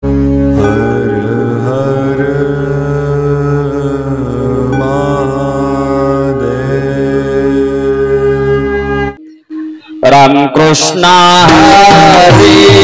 हर हर महादेव। राम कृष्ण हरे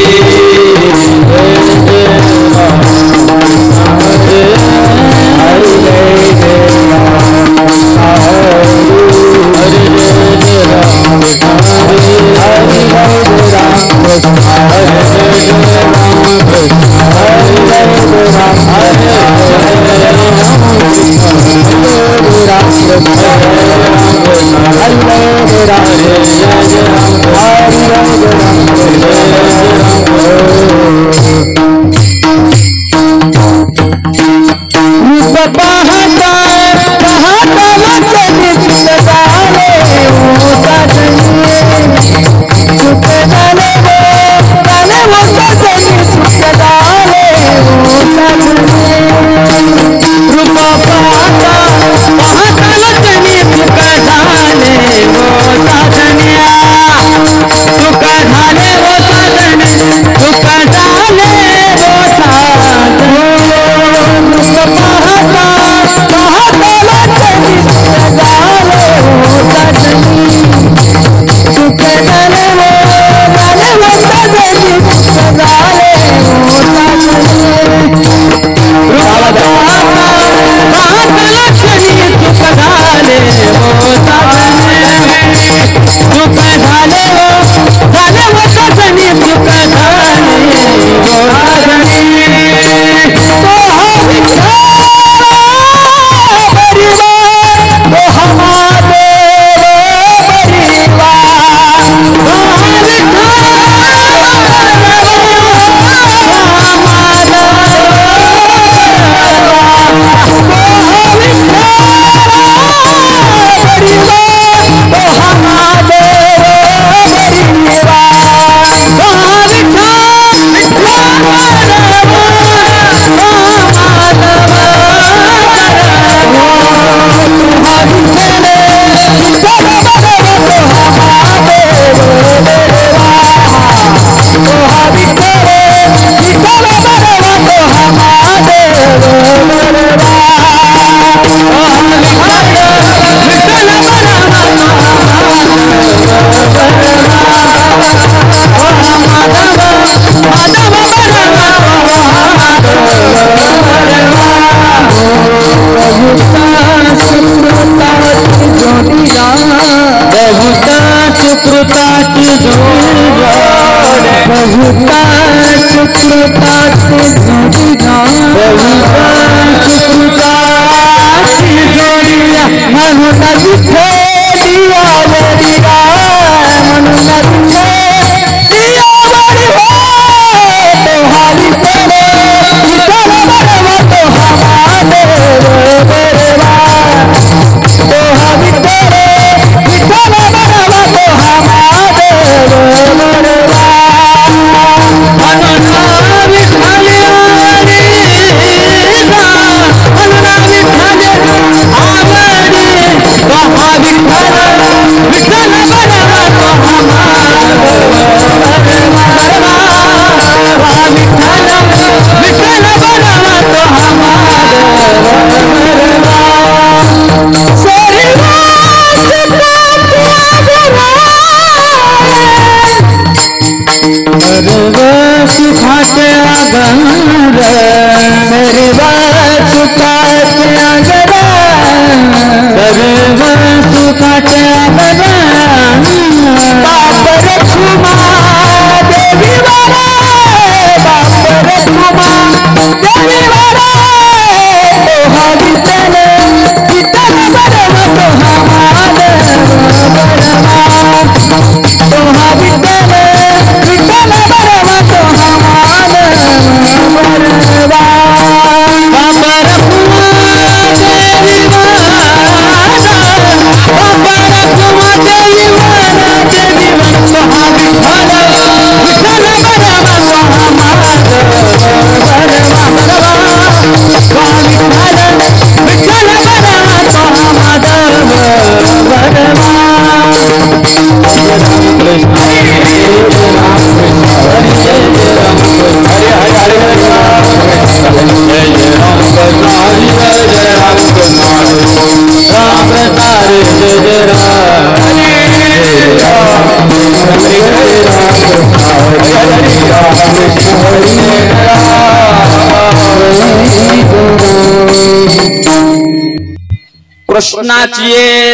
कृष्णाची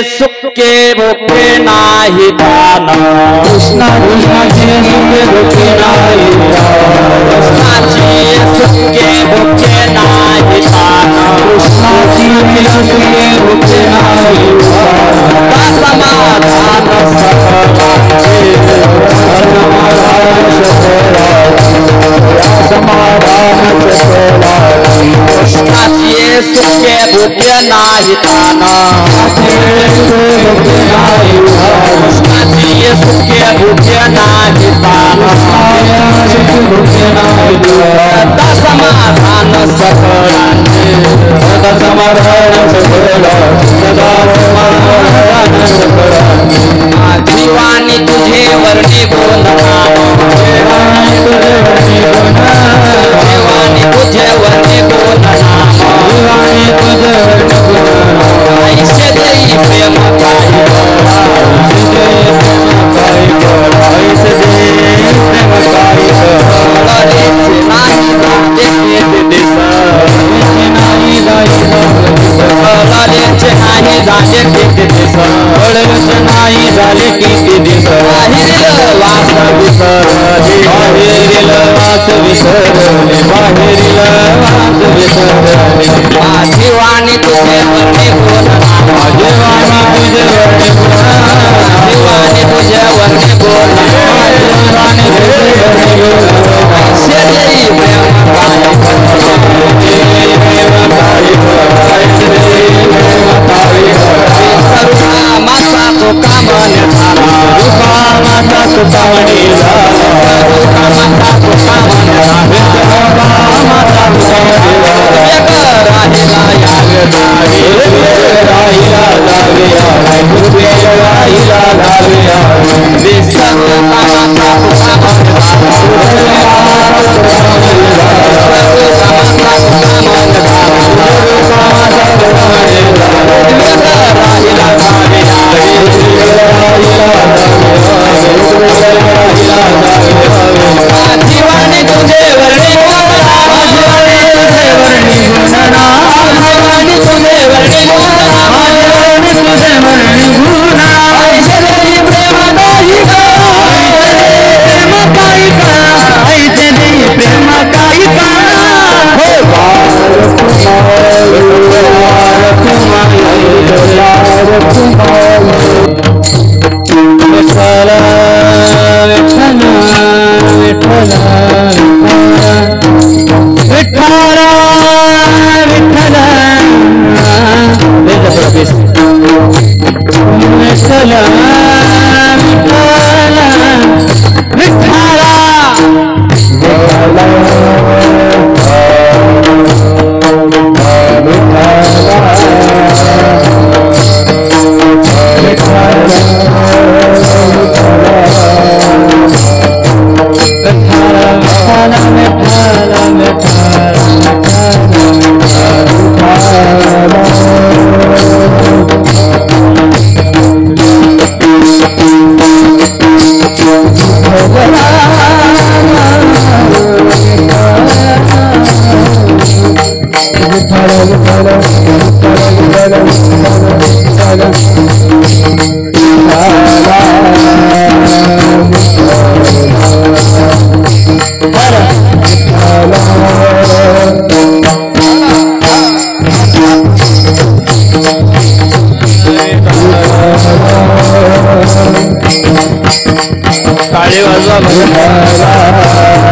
सुखे भुके नाही दान कृष्णाची सुखे भुके नाही कृष्णाची सुखे भुके नाही दान कृष्णाची सुखे भुके नाही समाधान समाधान कृष्णाची सुखे भुके नाही दान कृष्णाची सुखे भुके नाही दान समाधान सकळांचे जीवानी तुझे वर्णी बोल जीवानी तुझे वर्णी बोल ऐसे देई प्रेम नाही झाले किती दिवस बाहेरील वास विसरले बाहेरील वास विसरले बाहेरील वास विसरले जीवानी तुझे वर्णी बोल जीवानी तुझे वर्णी जीवानी तुझे वर्णी बोल जीवानी तुझे वर्णी ऐसे देई प्रेम माता तो कामन झाला माता तुकावणी माता तो कामन झाला माता तुकावणी राहिला यावे राहिला जावे राहिला जावे विसरू माता तो कामन जीवानी तुझे वर्णी जीवानी तुझे वर्णी काळे वाजवा भगवान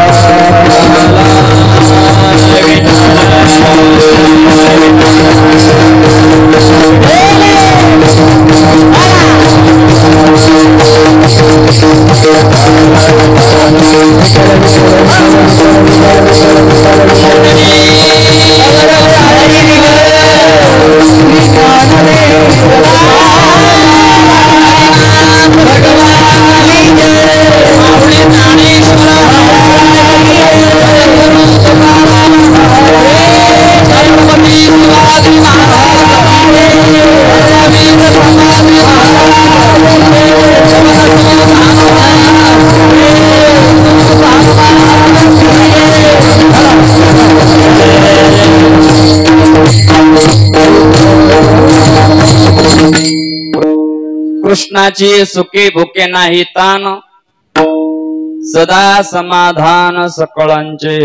कृष्णाची सुखे भुके नाही तान सदा समाधान सकळांचे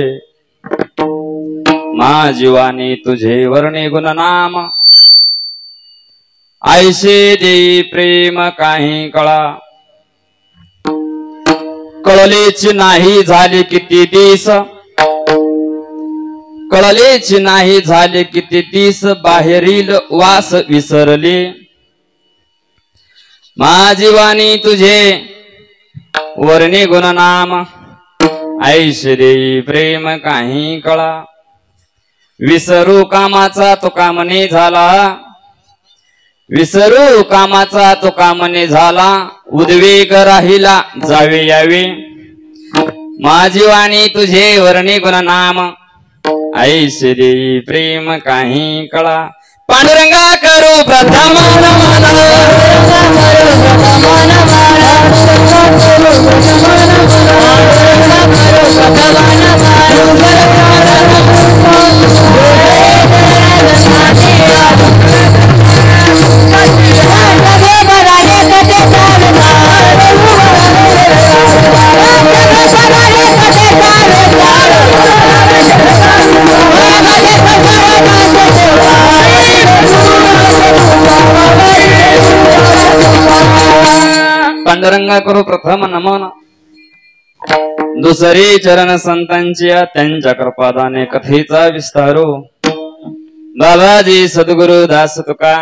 मा जीवानी तुझे वर्णे गुण नाम ऐसे देई प्रेम काही कळा कळलेच नाही झाले किती दिस कळलेच नाही झाले किती दिस बाहेरील वास विसरले माझीवाणी तुझे वर्णे गुण नाम ऐसे देई प्रेम काही कळा विसरू कामाचा तो कामने झाला विसरू कामाचा तो कामने झाला उद्वेग राहिला जावे यावे माझी वाणी तुझे वर्णे गुण नाम ऐसे देई प्रेम काही कळा पांडुरंगा करू प्रथम पांडुरंगा करू प्रथम नमन दुसरी चरण संतांची त्यांच्या कृपादाने कथेचा विस्तारो बाबाजी सद्गुरु दास तुका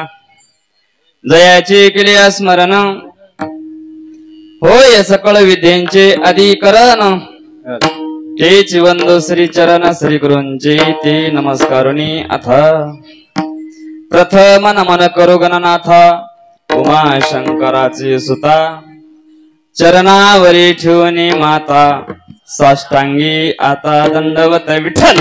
जयाचे केले स्मरण होय सकळ विद्यांचे अधिकरण तेच वंदो श्री चरण श्री गुरूंचे ते नमस्कारुनी अथ प्रथम नमन करू गणनाथ उमा शंकराचे सुता चरणावरी ठेवणे माता साष्टांगी आता दंडवत विठ्ठल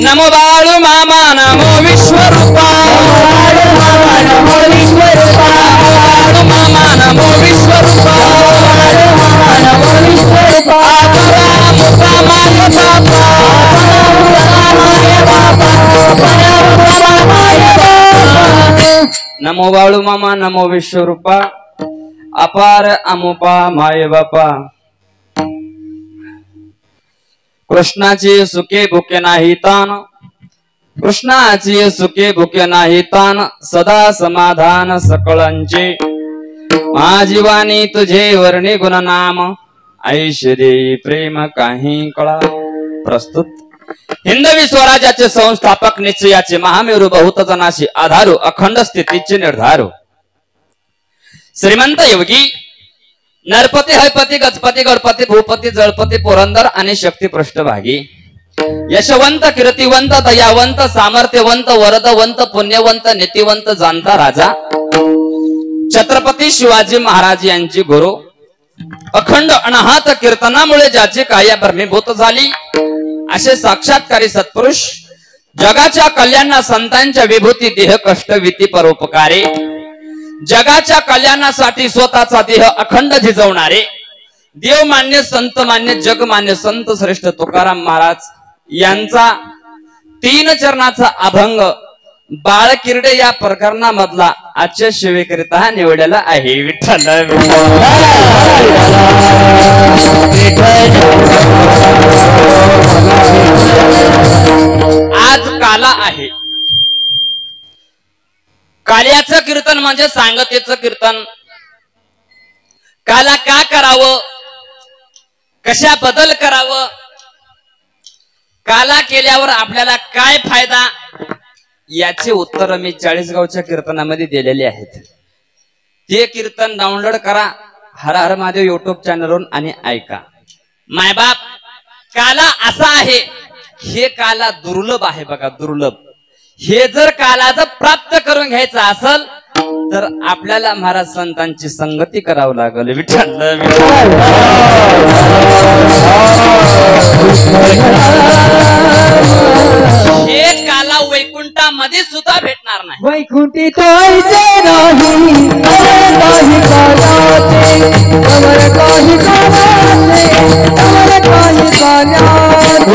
नमो बाळू मामा नमो विश्वरूपा नमो विश्वरूपा मामा नमो विश्वरूपा नमो विश्वरूपा नमो बाळू मामा नमो विश्वरूपा अपार अमुपा माय बापा कृष्णाची सुखे भुके नाही तान कृष्णाची सुखे भुके नाही तान सदा समाधान सकळांचे माझी वाणी तुझे वर्णे गुण नाम ऐशे देई प्रेम काही कळा प्रस्तुत हिंदवी स्वराज्याचे संस्थापक निश्चयाचे महामेरू बहुत जनाशी आधारू अखंड स्थितीचे निर्धारू श्रीमंत योगी नरपती हयपती गजपती गणपती भूपती जळपती पुरंदर आणि शक्ती पृष्ठभागी यशवंत कीर्तिवंत दयावंत सामर्थ्यवंत वरदवंत पुण्यवंत नीतिवंत जाणता राजा छत्रपती शिवाजी महाराज यांची गुरु अखंड अनाहत कीर्तनामुळे ज्याची काया भरणीभूत झाली असे साक्षात्कारी सत्पुरुष जगाच्या कल्याणा संतांच्या विभूती देह कष्ट विती परोपकारे जगाच्या कल्याणासाठी स्वतःचा देह अखंड झिजवणारे देवमान्य संतमान्य जगमान्य संत श्रेष्ठ तुकाराम महाराज यांचा 3 चरणाचा अभंग बाळकिर्डे या प्रकरणामधला आजच्या सेवेकरिता निवडलेला आहे विठ्ठल आज काला आहे काल्याचं कीर्तन म्हणजे सांगतेचं कीर्तन काला का करावं कशा बदल करावं काला केल्यावर आपल्याला काय फायदा याचे उत्तर मी 40गावच्या कीर्तनामध्ये दिलेले आहेत ते कीर्तन डाउनलोड करा हर हर महादेव युट्यूब चॅनलवरून आणि ऐका मायबाप काला असा आहे हे काला दुर्लभ आहे बघा दुर्लभ हे जर काला जर प्राप्त करून घ्यायचं असेल तर आपल्याला महाराज संतांची संगती करावं लागेल विठ्ठल हे काला वैकुंठामध्ये सुद्धा भेटणार नाही वैकुंठी तोयचे नाही काही कालाचे कमर काही कालाचे कमर काही कालाचे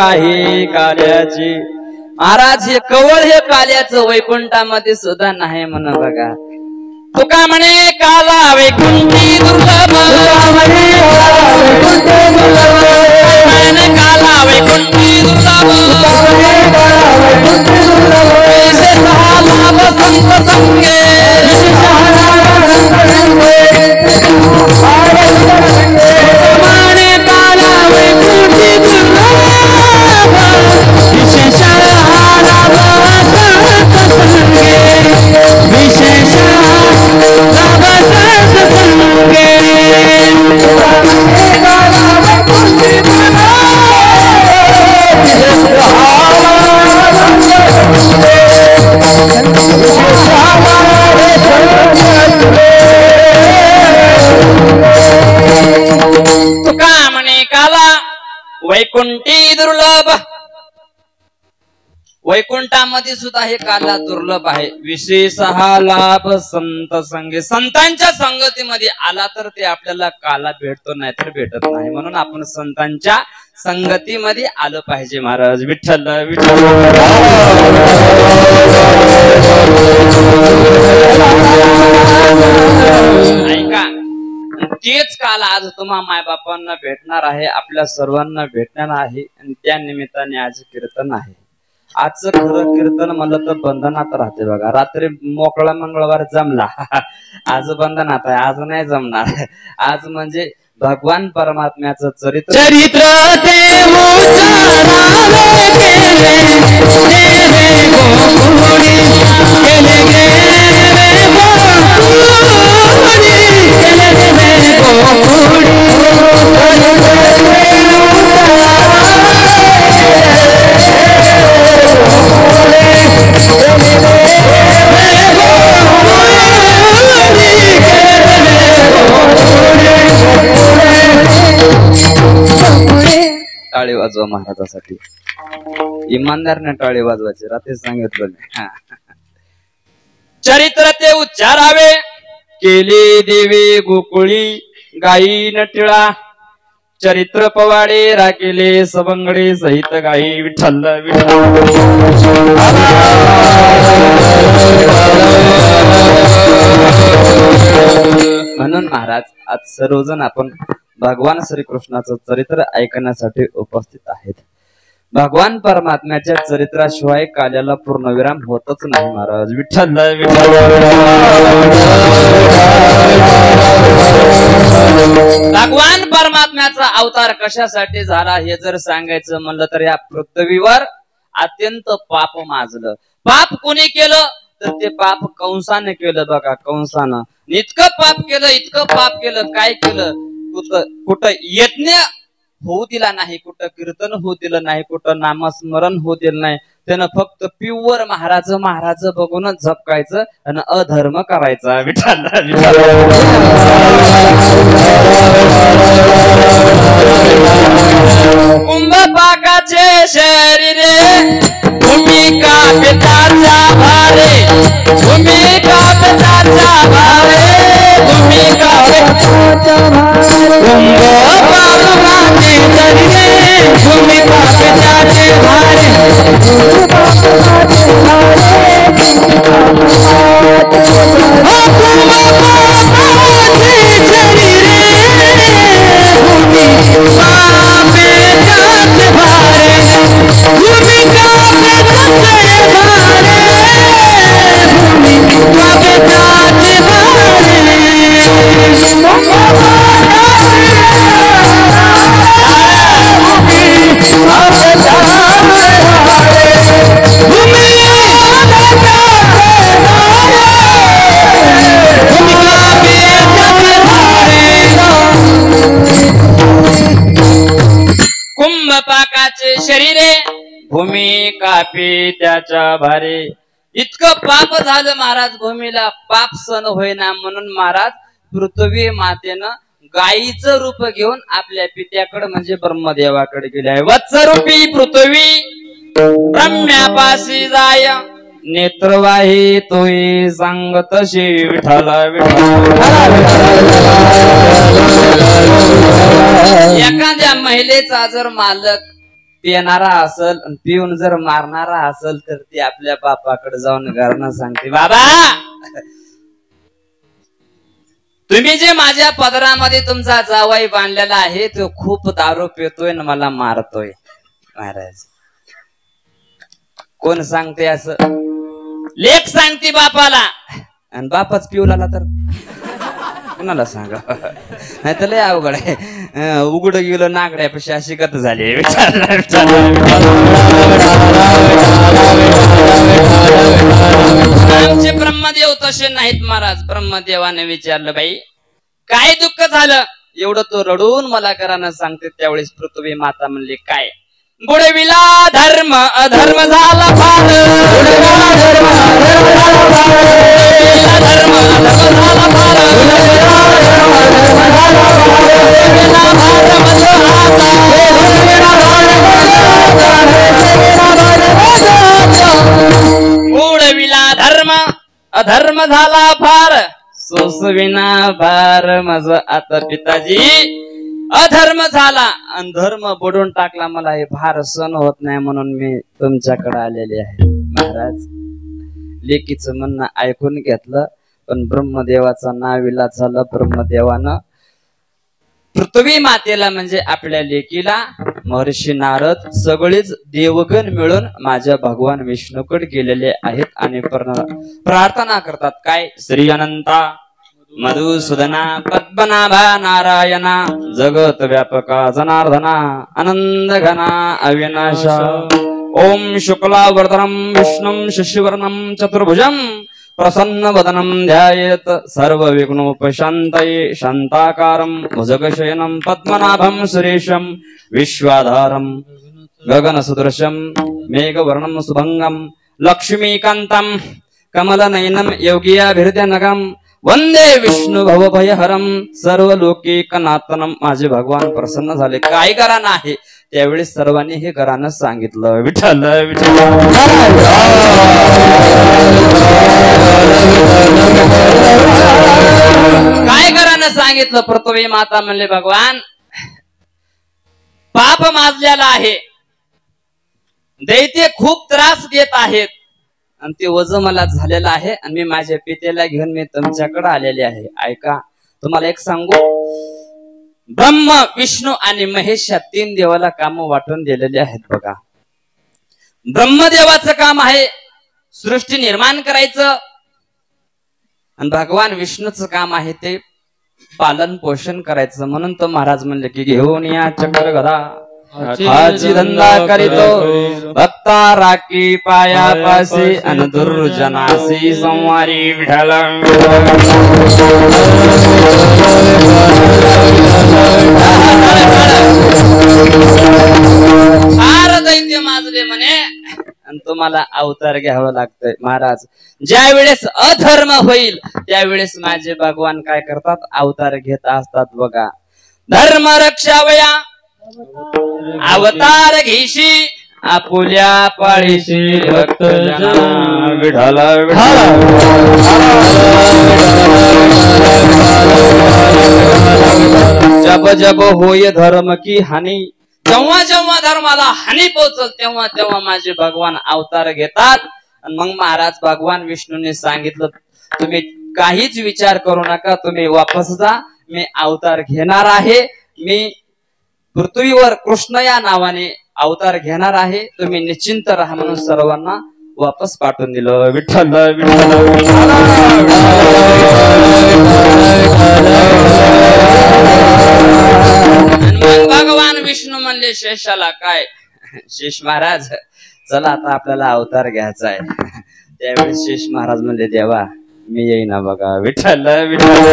आहे काल्याची. महाराज हे कवळ हे काल्याचं वैकुंठामध्ये सुद्धा नाही म्हण बघा. तुका म्हणे काला वैकुंठी दुर्लभ, काला वैकुंठी दुर्लभ, लाभ संत संगे म्हणे काला वैकुंठी दुर्लभ, विशेष लाभ संत संगे, विशेष लाभ संत संगे. तुका म्हणे काला वैकुंठी दुर्लभ, वैकुंठामध्ये सुद्धा हे काला दुर्लभ आहे. विशेष हा लाभ संत संगे, संतांच्या संगतीमध्ये आला तर ते आपल्याला काला भेटतो, नाही तर भेटत नाही. म्हणून आपण संतांच्या संगतीमध्ये आलं पाहिजे. महाराज विठ्ठल विठ्ठल. ऐका, तेच काल आज तुम्हा मायबापांना भेटणार आहे, आपल्या सर्वांना भेटणार आहे. आणि त्या निमित्ताने आज कीर्तन आहे. आजचं खरं कीर्तन म्हणलं तर बंधनात राहते बघा. रात्री मोकळा मंगळवार जमला, आज बंधनात आहे, आज नाही जमणार. आज म्हणजे भगवान परमात्म्याचं चरित्र ते टाळी वाजवा महाराजासाठी. इमानदारने टाळी वाजवायची, रात्री सांगितलं नाही. चरित्र ते उच्चारावे, केले देवे गोकुळी गाई नटिळा, चरित्र पवाडे राखेले सबंगडे सहित गाई. विठ्ठल विठ्ठल. म्हणून महाराज आज सर्वजण आपण भगवान श्रीकृष्णाचं चरित्र ऐकण्यासाठी उपस्थित आहेत. भगवान परमात्म्याच्या चरित्राशिवाय काल्याला पूर्णविराम होतच नाही. महाराज विठ्ठल विठ्ठल. भगवान परमात्म्याचा अवतार कशासाठी झाला हे जर सांगायचं म्हणलं तर या पृथ्वीवर अत्यंत पाप माजलं. पाप कोणी केलं तर ते पाप कंसाने केलं बघा. कंसानं इतकं पाप केलं, इतकं पाप केलं. काय केलं? कुठं यज्ञ होऊ दिला नाही, कुठं कीर्तन होऊ दिलं नाही, कुठं नामस्मरण होऊ दिलं नाही. त्यानं फक्त प्युअर महाराज महाराज बघूनच झपकायचं आणि अधर्म करायचा. विठ्ठल कुंभपाकाचे शरीरे भूमिका पिताचा भारे, भूमिका पिताचा भारे, भूमिका पिताचा भारे. कुंभपाकाचे शरीरे भूमिका पिताचे भारे, कुंभपाकाचे शरीरे भूमिका त्याच्या भारे. इतकं पाप झालं महाराज, भूमीला पाप सण होईना म्हणून महाराज पृथ्वी मातेनं गायीचं रूप घेऊन आपल्या पित्याकडे म्हणजे ब्रह्मदेवाकडे गेले आहे. वत्सरूपी पृथ्वी ब्रह्म्यापाशी जाय, नेत्रवाही तोही सांगत श्री विठ्ठल एखाद्या महिलेचा जर मालक पिणारा असल पिऊन जर मारणारा असल तर ती आपल्या बापाकडे जाऊन घरनं सांगते, बाबा तुम्ही जे माझ्या पदरामध्ये तुमचा जावाई बांधलेला आहे तो खूप दारू पितोय ना मला मारतोय. महाराज कोण सांगते असं? लेक सांगते बापाला, आणि बापाच पिऊ लागला तर कुणाला सांगा? नाही तर लय अवघड आहे. उघड गेलं नागड्यापेक्षा अशी गत झाली. आमचे ब्रह्मदेव तसे नाहीत महाराज. ब्रह्मदेवाने विचारलं, बाई काय दुःख झालं एवढं तो रडून मला करानं सांगते. त्यावेळेस पृथ्वी माता म्हणली, काय बुडविला धर्म अधर्म झाला फार, बुडविला धर्म अधर्म झाला फार, सोसविना भार मज आता पिताजी अधर्म झाला आणि धर्म बुडून टाकला. मला हे भार सहन होत नाही म्हणून मी तुमच्याकडे आलेले आहे. महाराज लेकीचं म्हणणं ऐकून घेतलं, पण ब्रह्मदेवाचा नाविलाज झाला. ब्रह्मदेवानं पृथ्वी मातेला म्हणजे आपल्या लेकीला महर्षी नारद सगळेच देवगण मिळून माझ्या भगवान विष्णूकडे गेलेले आहेत आणि प्रार्थना करतात. काय? श्री अनंता मधुसूदना पद्मनाभा नारायणा जगत व्यापका जनार्दना आनंद घना अविनाशा ओम शुक्लावर्धनम विष्णुम शशिवर्णम चतुर्भुजम प्रसन्न वदनम ध्यायेत सर्व विघ्नोपशान्तये शान्ताकारं भुजगशयनं पद्मनाभं सुरेशं विश्वाधारं गगनसदृशं मेघवर्णं सुभंगं लक्ष्मीकान्तं कमलनयनं योगियाभिहृदयनगं वंदे विष्णु भवभयहरं सर्वलोकैकनाथनं. माझे भगवान प्रसन्न झाले. काय घराणं आहे? त्यावेळी सर्वांनी हे घराणं सांगितलं. विठ्ठल विठ्ठल. काय घराणं सांगितलं? पृथ्वी माता म्हणले, भगवान पाप माजलेला आहे, दैत्य खूप त्रास देत आहेत आणि ते वज मला झालेलं आहे आणि मी माझ्या पितेला घेऊन मी तुमच्याकडे आलेले आहे. ऐका, तुम्हाला एक सांगू, ब्रह्म विष्णू आणि महेश या 3 देवाला काम वाटून दिलेले आहेत. बघा, ब्रह्मदेवाचं काम आहे सृष्टी निर्माण करायचं आणि भगवान विष्णूचं काम आहे ते पालन पोषण करायचं. म्हणून तो महाराज म्हणले की घेऊन या चक्र गदा हाची धंदा करीतो भक्ता राखी पायापासी अन दुर्जनासी संवारी विठ्ठल. फार दैत्य माजले म्हणे आणि तुम्हाला अवतार घ्यावं लागतंय. महाराज ज्या वेळेस अधर्म होईल त्यावेळेस माझे भगवान काय करतात? अवतार घेत असतात. बघा, धर्म रक्षावया अवतार घेशी आपुल्या पाळीशी भक्त विठ्ठल जब जब होय धर्म की हानी. जेव्हा जेव्हा धर्माला हानी पोहोचल तेव्हा तेव्हा माझे भगवान अवतार घेतात. आणि मग महाराज भगवान विष्णूने सांगितलं, तुम्ही काहीच विचार करू नका, तुम्ही वापस जा, मी अवतार घेणार आहे. मी पृथ्वीवर कृष्ण या नावाने अवतार घेणार आहे, तुम्ही निश्चिंत राहा म्हणून सर्वांना वापस पाठवून दिलं. विठ्ठल मग भगवान विष्णू म्हणले शेषाला, काय शेष महाराज चला आता आपल्याला अवतार घ्यायचा आहे. त्यावेळेस शेष महाराज म्हणले, देवा मी येईना. बघा, विठ्ठल विठ्ठल.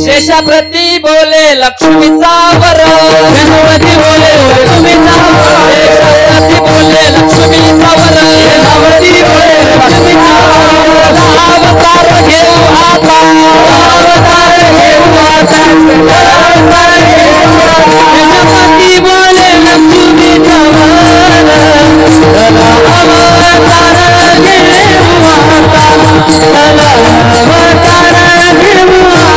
शेषाप्रती बोले लक्ष्मीचा वर, शेषाप्रती बोले लक्ष्मीचा वर, शेषाप्रती बोले लक्ष्मीचा वर, शेषाप्रती बोले लक्ष्मीचा वर. अवतार घेऊ आता, अवतार घेऊ आता, अवतार घेऊ आता. शेषाप्रती बोले लक्ष्मीचा वर, अवतार घेऊ आता, अवतार घेऊ आता.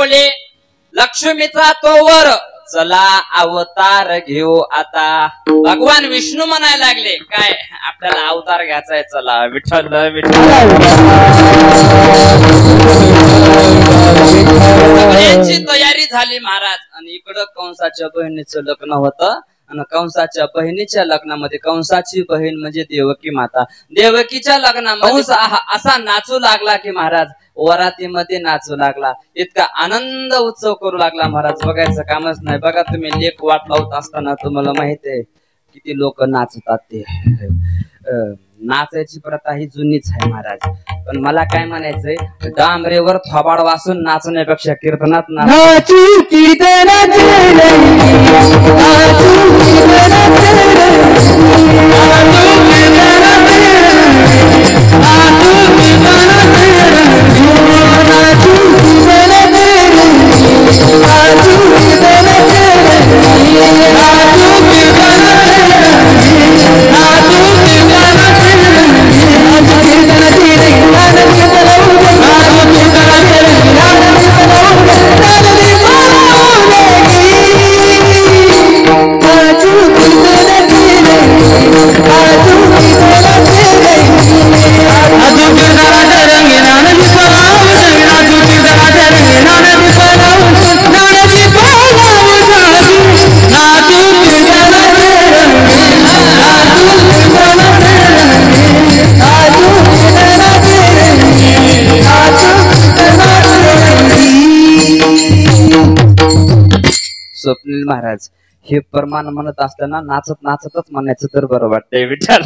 बोले लक्ष्मीचा तो वर चला अवतार घेऊ आता. भगवान विष्णू म्हणायला लागले काय आपल्याला अवतार घ्यायचाय चला विठ्ठल विठ्ठल. सगळ्यांची तयारी झाली महाराज. आणि इकडं कंसाच्या बहिणीचं लग्न होतं आणि कंसाच्या बहिणीच्या लग्नामध्ये कंसाची बहीण म्हणजे देवकी माता. देवकीच्या लग्नामध्ये कंस असा नाचू लागला की महाराज वरातीमध्ये नाचू लागला. इतका आनंद उत्सव करू लागला महाराज बघायचं कामच नाही. बघा तुम्ही लेख वाट लावत असताना तुम्हाला माहित आहे किती लोक नाचतात. ते नाचायची प्रथा ही जुनीच आहे महाराज. पण मला काय म्हणायचंय डांबरेवर थोबाड वासून नाचण्यापेक्षा कीर्तनात नाचू कीर्तनात स्वप्नील महाराज हे प्रमाण म्हणत असताना नाचत नाचतच म्हणायचं तर बरं वाटतंय विचार.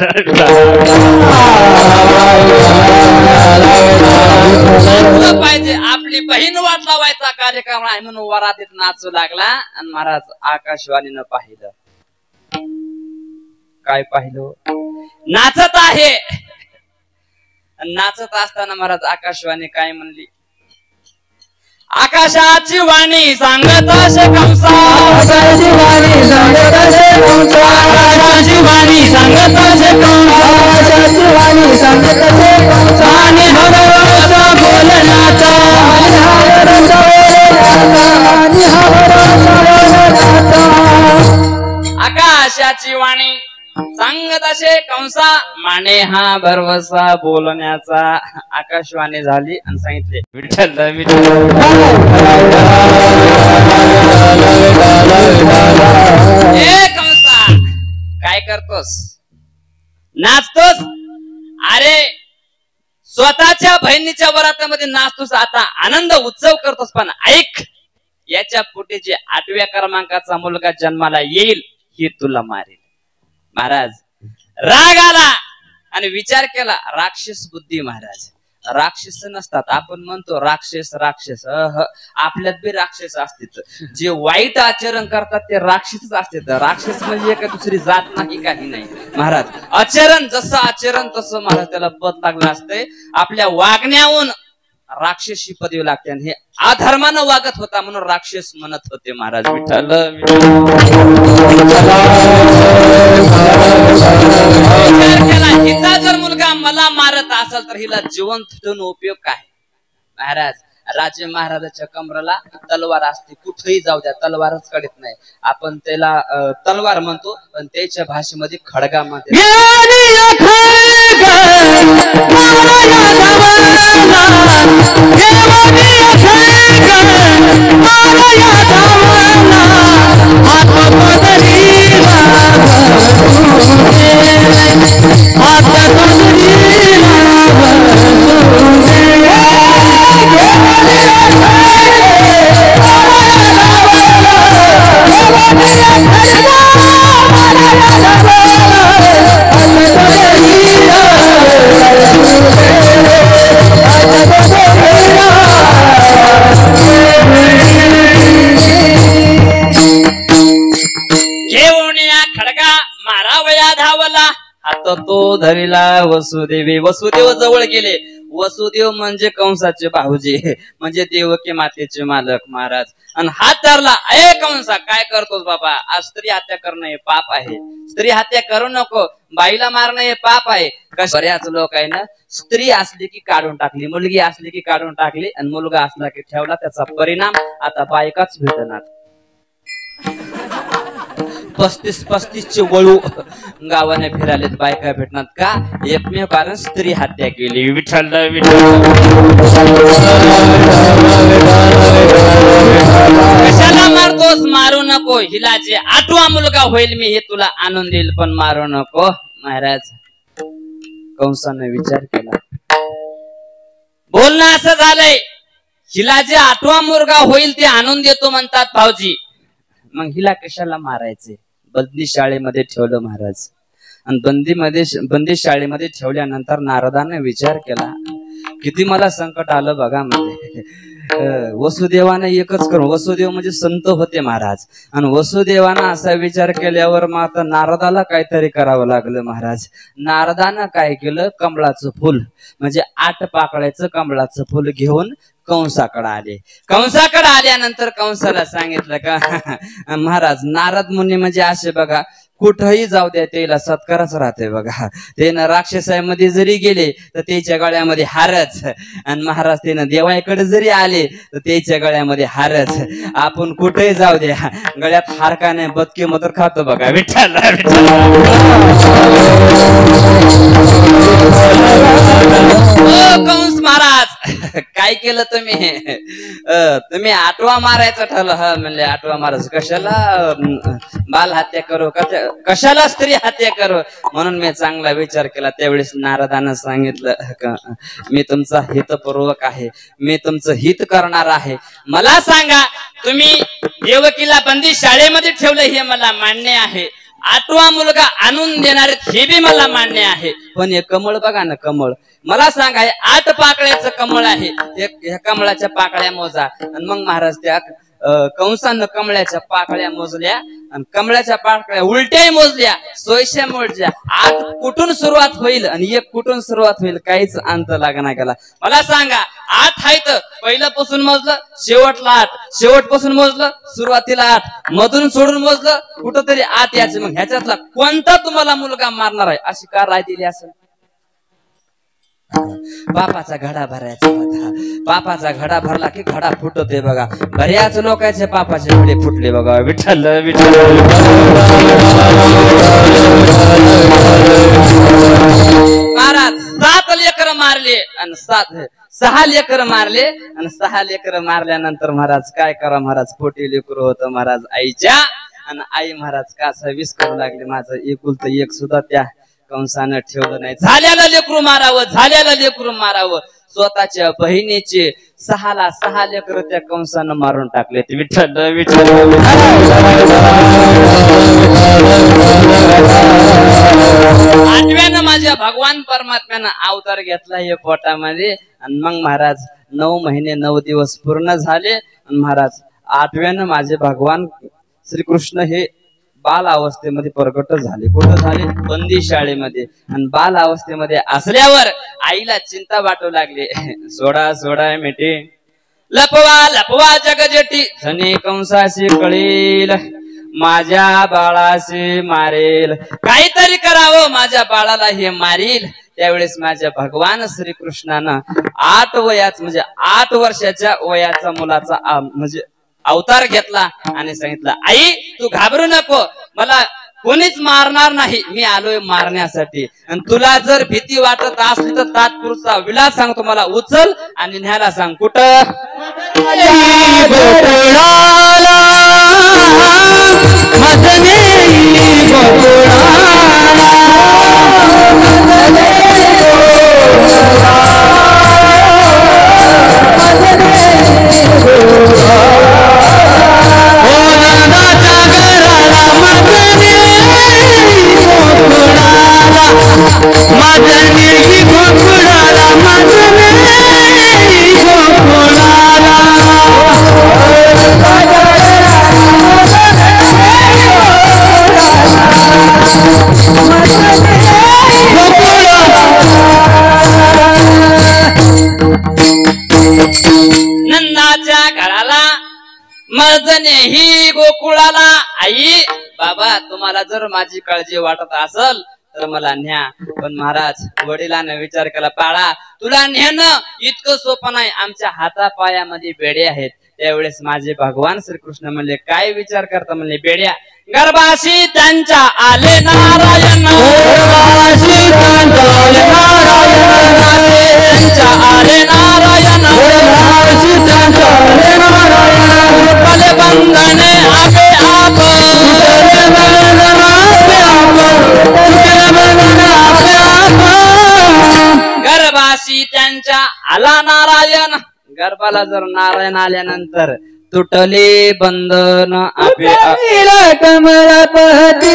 पाहिजे आपली बहीण वाट लावायचा कार्यक्रम आहे म्हणून वरातीत नाचू लागला. आणि महाराज आकाशवाणीनं पाहिलं काय पाहिलं नाचत आहे. नाचत असताना महाराज आकाशवाणी काय म्हणली आकाशाची वाणी सांगत असे कंसा. आकाशाची वाणी सांगत असे कंसा. आकाशाची वाणी सांगत असे कंसा. आकाशाची वाणी सांगत असे कंसा. आणि हरवचा बोलनाचा आणि हरवचा बोलनाचा आणि हरवचा बोलनाचा. आकाशाची वाणी सांगत असे कंसा माने हा भरवसा बोलण्याचा. आकाशवाणी झाली आणि सांगितले विठ्ठल विठ्ठल. ए कंसा काय करतोस नाचतोस. अरे स्वतःच्या बहिणीच्या वरातामध्ये नाचतोस आता आनंद उत्सव करतोस. पण ऐक याच्या पोटी जे 8व्या क्रमांकाचा मुलगा जन्माला येईल ही तुला मारेल. महाराज राग आला आणि विचार केला राक्षस बुद्धी महाराज. राक्षस नसतात आपण म्हणतो राक्षस राक्षस आपल्यात बी राक्षस असतात. जे वाईट आचरण करतात ते राक्षसच असतात. राक्षस म्हणजे एका दुसरी जात नाही काही नाही महाराज. आचरण जसं आचरण तसं महाराज त्याला पद लागलं असतंय. आपल्या वागण्याहून राक्षसी पदवी लागते आणि हे अधर्मानं वागत होता म्हणून राक्षस म्हणत होते महाराज विठ्ठल. हिचा जर मुलगा मला मारत असेल तर हिला जिवंत ठेवून उपयोग काय महाराज. राजे महाराजाच्या कमराला तलवार असते कुठेही जाऊ द्या तलवारच कडत नाही. आपण त्याला तलवार म्हणतो पण त्याच्या भाषेमध्ये खडगा म्हणते. तो धरिला वसुदेवी. वसुदेव जवळ गेले. वसुदेव म्हणजे कंसाचे भाऊजी, म्हणजे देवकी मातेचे मालक महाराज. आणि हात धरला, अय कंसा काय करतोस बाबा, आज स्त्री हत्या करणं हे पाप आहे, स्त्री हत्या करू नको, बाईला मारणं हे पाप आहे. बऱ्याच लोक आहे ना, स्त्री असली की काढून टाकली, मुलगी असली की काढून टाकली, आणि मुलगा असला की ठेवला. त्याचा परिणाम आता बायकाच भेटणार. 35 वळू गावाने फिरालेत, बायका भेटणार का? एकमेव कारण स्त्री हत्या केली. विठ्ठल विठ्ठल. कशाला मारतोस? मारू नको, हिला जे 8वा मुलगा होईल मी हे तुला आणून देईल, पण मारू नको. महाराज कंसाने विचार केला, बोलणं असं झालंय, हिला जे 8वा मुलगा होईल ते आणून देतो म्हणतात भाऊजी, मग हिला कशाला मारायचे? बंदी शाळेमध्ये ठेवलं महाराज. आणि बंदी शाळेमध्ये ठेवल्यानंतर नारदाने विचार केला, किती मला संकट आलं बघा. म्हणजे वसुदेवाने एकच करू, वसुदेव म्हणजे संत होते महाराज, आणि वसुदेवानं असा विचार केल्यावर मग आता नारदाला काहीतरी करावं लागलं महाराज. नारदानं काय केलं, कमळाचं फुल म्हणजे 8 पाकळ्याचं कमळाचं फुल घेऊन कंसाकडे आले. कंसाकडे आल्यानंतर कंसाला सांगितलं का महाराज, नारद मुनी म्हणजे असे बघा, कुठंही जाऊ द्या त्याला सत्कारच राहते बघा. ते ना राक्षसामध्ये जरी गेले तर त्याच्या गळ्यामध्ये हारच, आणि महाराज ते ना देवाकडे जरी आले तर त्याच्या गळ्यामध्ये हारच. आपण कुठेही जाऊ द्या, गळ्यात हार का नाही, बदके मतर खातो बघा. विठ्ठल कंस महाराज काय केलं तुम्ही? तुम्ही 8वा मारायचं ठरलं. हा म्हणले 8वा मारायचं कशाला? बाल हत्या करू, कशाला स्त्री हत्या करू? म्हणून मी चांगला विचार केला. त्यावेळेस नारदानं सांगितलं, मी तुमचा हितपूर्वक आहे, मी तुमचं हित करणार आहे. मला सांगा, तुम्ही देवकीला बंदी शाळेमध्ये ठेवलं हे मला मान्य आहे, 8वा मुलगा आणून देणार हे बी मला मान्य आहे, पण हे कमळ बघा ना, कमळ मला सांगा, हे 8 पाकळ्याचं कमळ आहे, ह्या कमळाच्या पाकळ्या मोजा. आणि मग महाराज त्या कंसानं कमळाच्या पाकळ्या मोजल्या, आणि कमळाच्या पाकळ्या उलट्याही मोजल्या, 100 मोजल्या. 8 कुठून सुरुवात होईल आणि 1 कुठून सुरुवात होईल काहीच अंत लागना गेला. मला सांगा, 8 आहे तर पहिल्यापासून मोजलं, शेवटला 8, शेवटपासून मोजलं, सुरुवातीला 8, मधून सोडून मोजलं, कुठंतरी 8 याचे. मग ह्याच्यातला कोणता तुम्हाला मुलगा मारणार आहे अशी का राय दिली असेल? पापाचा घडा भरायचा होता. पापाचा घडा भरला की घडा फुटते बघा. बऱ्याच लोकांचे पापाचे घडे फुटले बघा. विठ्ठल विठ्ठल. महाराज 7 लेकर मारले आणि 6 लेकर मारले, आणि 6 लेकर मारल्यानंतर महाराज काय करा, महाराज पोटी लेकर होतं महाराज आईच्या, आणि आई महाराज कासा विष करू लागले. माझं एकुलतं एक सुद्धा त्या कंसानं ठेवलं नाही. झाल्याला लेकरू मारावं, झाल्याला लेकरू मारावं. स्वतःच्या बहिणीचे 6 लेकर त्या कंसानं मारून टाकले. विठ्ठल विठ्ठल. आठव्यानं माझ्या भगवान परमात्म्यानं अवतार घेतला हे पोटामध्ये, आणि मग महाराज 9 महिने 9 दिवस पूर्ण झाले, आणि महाराज 8व्यानं माझे भगवान श्रीकृष्ण हे बाल अवस्थेमध्ये प्रकट झाले. कुठं झाले? बंदी शाळेमध्ये. आणि बाल अवस्थेमध्ये असल्यावर आईला चिंता वाटू लागली. सोडा सोडा मिठी, लपवा लपवा जगजेटी, धनी कंसाशी कळेल, माझ्या बाळाशी मारेल. काहीतरी करावं, माझ्या बाळाला हे मारील. त्यावेळेस माझ्या भगवान श्रीकृष्णानं 8 वयाच म्हणजे 8 वर्षाच्या वयाचा मुलाचा म्हणजे अवतार घेतला, आणि सांगितलं, आई तू घाबरू नको, मला कोणीच मारणार नाही, मी आलोय मारण्यासाठी. आणि तुला जर भीती वाटत असली तर तात्पुरता विलास सांगतो, मला उचल आणि न्यायला सांग. कुठं? मर्जने ही गोकुळाला आई बाबा तुम्हाला जर माझी काळजी वाटत असल तर मला न्या. पण महाराज वडिलांना विचार केला बाळा तुला नेणं इतकं सोपं नाही, आमच्या हातापायामध्ये बेडे आहेत. त्यावेळेस माझे भगवान श्रीकृष्ण म्हणले काय विचार करता म्हणले बेड्या. गर्भाशी त्यांच्या आले नारायण, गर्भाशी त्यांच्या आले नारायण, गर्भाशी त्यांच्या आले नारायण, भले बंधने आपे आप, गर्भाशी त्यांच्या आला नारायण. गर्भाला जर नारायण आल्यानंतर तुटले बंधन आपे कमलपती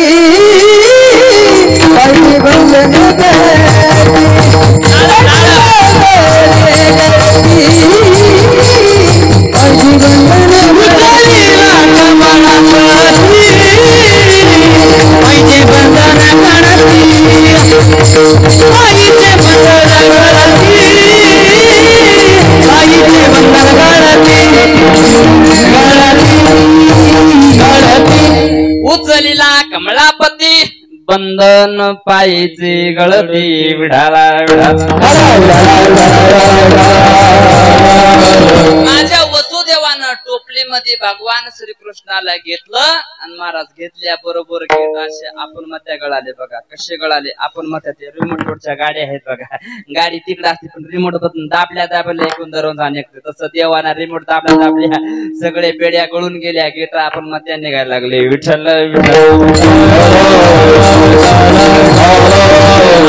उचलिला कमलापती बंधन पायचे गळती विढाला माझ्या वसुदेवानं टोपलीमध्ये भगवान श्रीकृष्णाला घेतलं आणि महाराज घेतल्या बरोबर घेत असे आपण मत्या गळाले बघा कसे गळाले. आपण मत्या ते रिमोट रोडच्या गाड्या आहेत बघा, गाडी तिकडे असते पण रिमोट बटन दाबल्या एकूण दररोज निघते. तसं देवाना रिमोट दाबल्या सगळे बेड्या गळून गेल्या गेट आपण मत्या निघायला लागले. विठ्ठल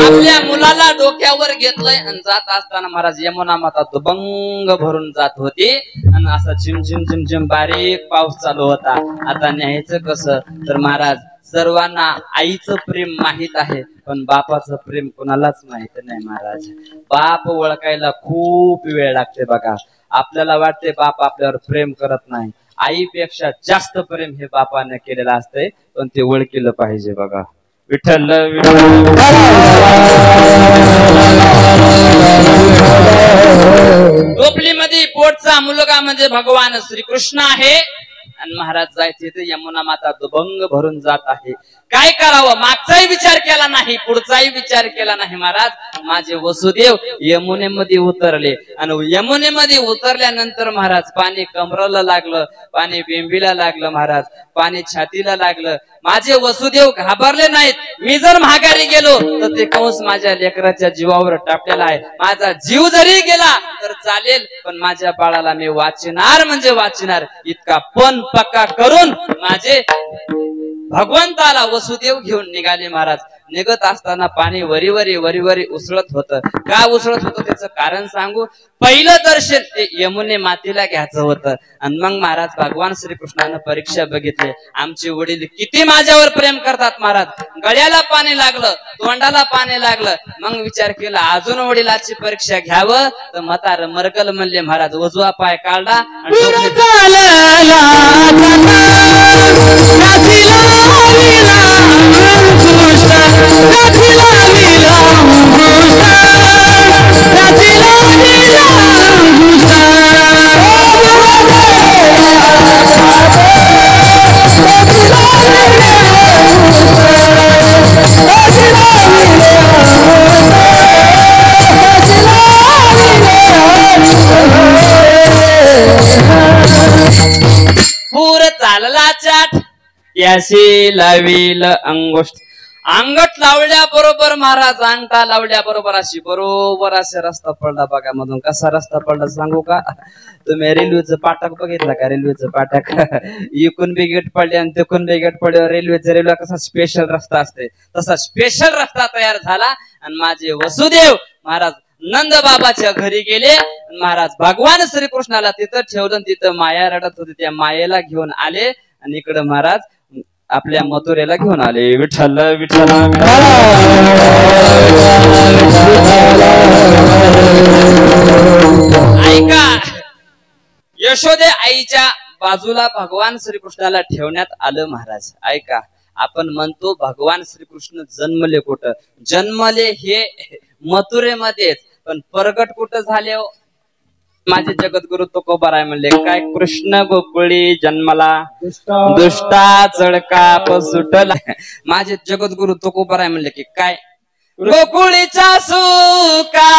आपल्या मुलाला डोक्यावर घेतलंय आणि जात असताना महाराज यमुना माता दुबंग भरून जात होती आणि असा झिम झिम झिम झिम बारीक पाऊस चालू होता. आता न्यायचं कसं तर महाराज सर्वांना आईचं प्रेम माहित आहे पण बापाचं प्रेम कोणालाच माहित नाही. महाराज बाप ओळखायला खूप वेळ लागते बघा. आपल्याला वाटते बाप आपल्यावर प्रेम करत नाही, आईपेक्षा जास्त प्रेम हे बापाने केलेलं असतंय पण ते ओळखलं पाहिजे बघा. विठ्ठल टोपलीमध्ये पोटचा मुलगा म्हणजे भगवान श्रीकृष्ण आहे आणि महाराज जायचे ते यमुना माता दुभंग भरून जात आहे. काय करावं मागचाही विचार केला नाही पुढचाही विचार केला नाही. महाराज माझे वसुदेव यमुनेमध्ये उतरले आणि यमुनेमध्ये उतरल्यानंतर महाराज पाणी कमराला लागलं, पाणी बिंबीला लागलं, महाराज पाणी छातीला लागलं. माझे वसुदेव घाबरले नाहीत. मी जर माघारी गेलो तर ते कंस माझ्या लेकराच्या जीवावर टापलेला आहे. माझा जीव जरी गेला तर चालेल पण माझ्या बाळाला मी वाचणार म्हणजे वाचणार इतका पण पक्का करून माझे भगवंताला वसुदेव घेऊन निघाले. महाराज निघत असताना पाणी वरी उसळत होतं. का उसळत होतं त्याचं कारण सांगू. पहिलं दर्शन ते यमुने मातेला घ्यायचं होतं आणि मग महाराज भगवान श्रीकृष्णानं परीक्षा बघितली. आमचे वडील किती माझ्यावर प्रेम करतात. महाराज गळ्याला पाणी लागलं, तोंडाला पाणी लागलं. मग विचार केला अजून वडिलाची परीक्षा घ्यावं तर म्हातार मरगल म्हणले. महाराज उजवा पाय काढला पूर चालला चाट याशी लावील अंगुष्ठ. अंगठ लावल्या बरोबर महाराज अंगठा लावल्या बरोबर असे रस्ता पडला बघा. मधून कसा रस्ता पडला सांगू का. तुम्ही रेल्वेचं पाटक बघितलं का. रेल्वेचं पाटक इकून बी गेट पडले आणि तिकून बी गेट पडले. रेल्वे कसा स्पेशल रस्ता असते तसा स्पेशल रस्ता तयार झाला आणि माझे वसुदेव महाराज नंद बाबाच्या घरी गेले. महाराज भगवान श्रीकृष्णाला तिथं ठेवलं. तिथं माया रडत होती. त्या मायेला घेऊन आले आणि इकडं महाराज आपल्या मथुरेला घेऊन आले. विठ्ठल विठ्ठल ऐका यशोदे आईच्या बाजूला भगवान श्रीकृष्णाला ठेवण्यात आलं. महाराज ऐका आपण म्हणतो भगवान श्रीकृष्ण जन्मले कुठं. जन्मले हे मथुरेमध्येच पण प्रगट कुठं झाले. माझे जगद्गुरु तुकोबाराय म्हणले काय कृष्ण गोकुळी जन्मला दुष्टा चळकाप सुटला. माझे जगद्गुरु तुकोबाराय म्हणले की काय गोकुळीचा सुका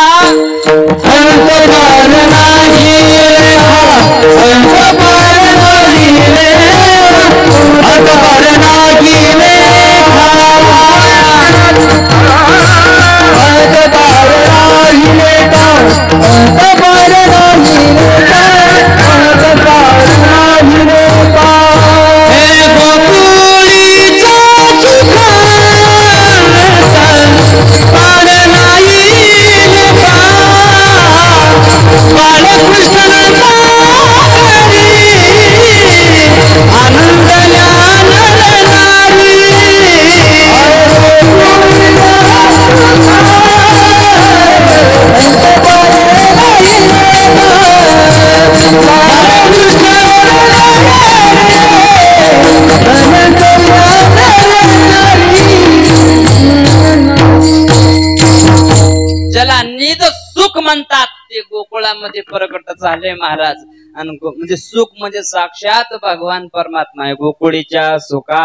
ज्याला निज सुख म्हणतात ते गोकुळामध्ये प्रकट झाले महाराज. आणि म्हणजे सुख म्हणजे साक्षात भगवान परमात्मा आहे. गोकुळीच्या सुखा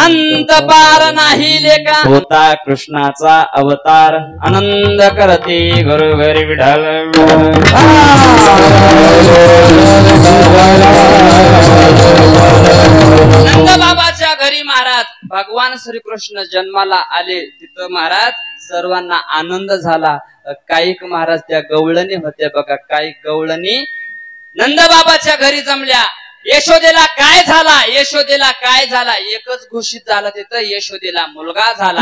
अंत पार नाही लेखा होता कृष्णाचा अवतार आनंद करते घरोघरी विठ्ठल. नंद बाबाच्या घरी महाराज भगवान श्रीकृष्ण जन्माला आले. तिथं महाराज सर्वांना आनंद झाला. काही महाराज त्या गवळणी होत्या बघा. काही गवळणी नंदबाबाच्या घरी जमल्या. यशोदेला काय झाला, यशोदेला काय झाला, एकच घोषित झालं तिथं यशोदेला मुलगा झाला.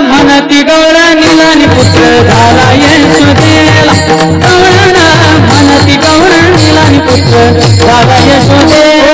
म्हणती गौराणीला पुत्र झाला यशोदेला. म्हणती गौराणीला पुत्र झाला यशोदेला.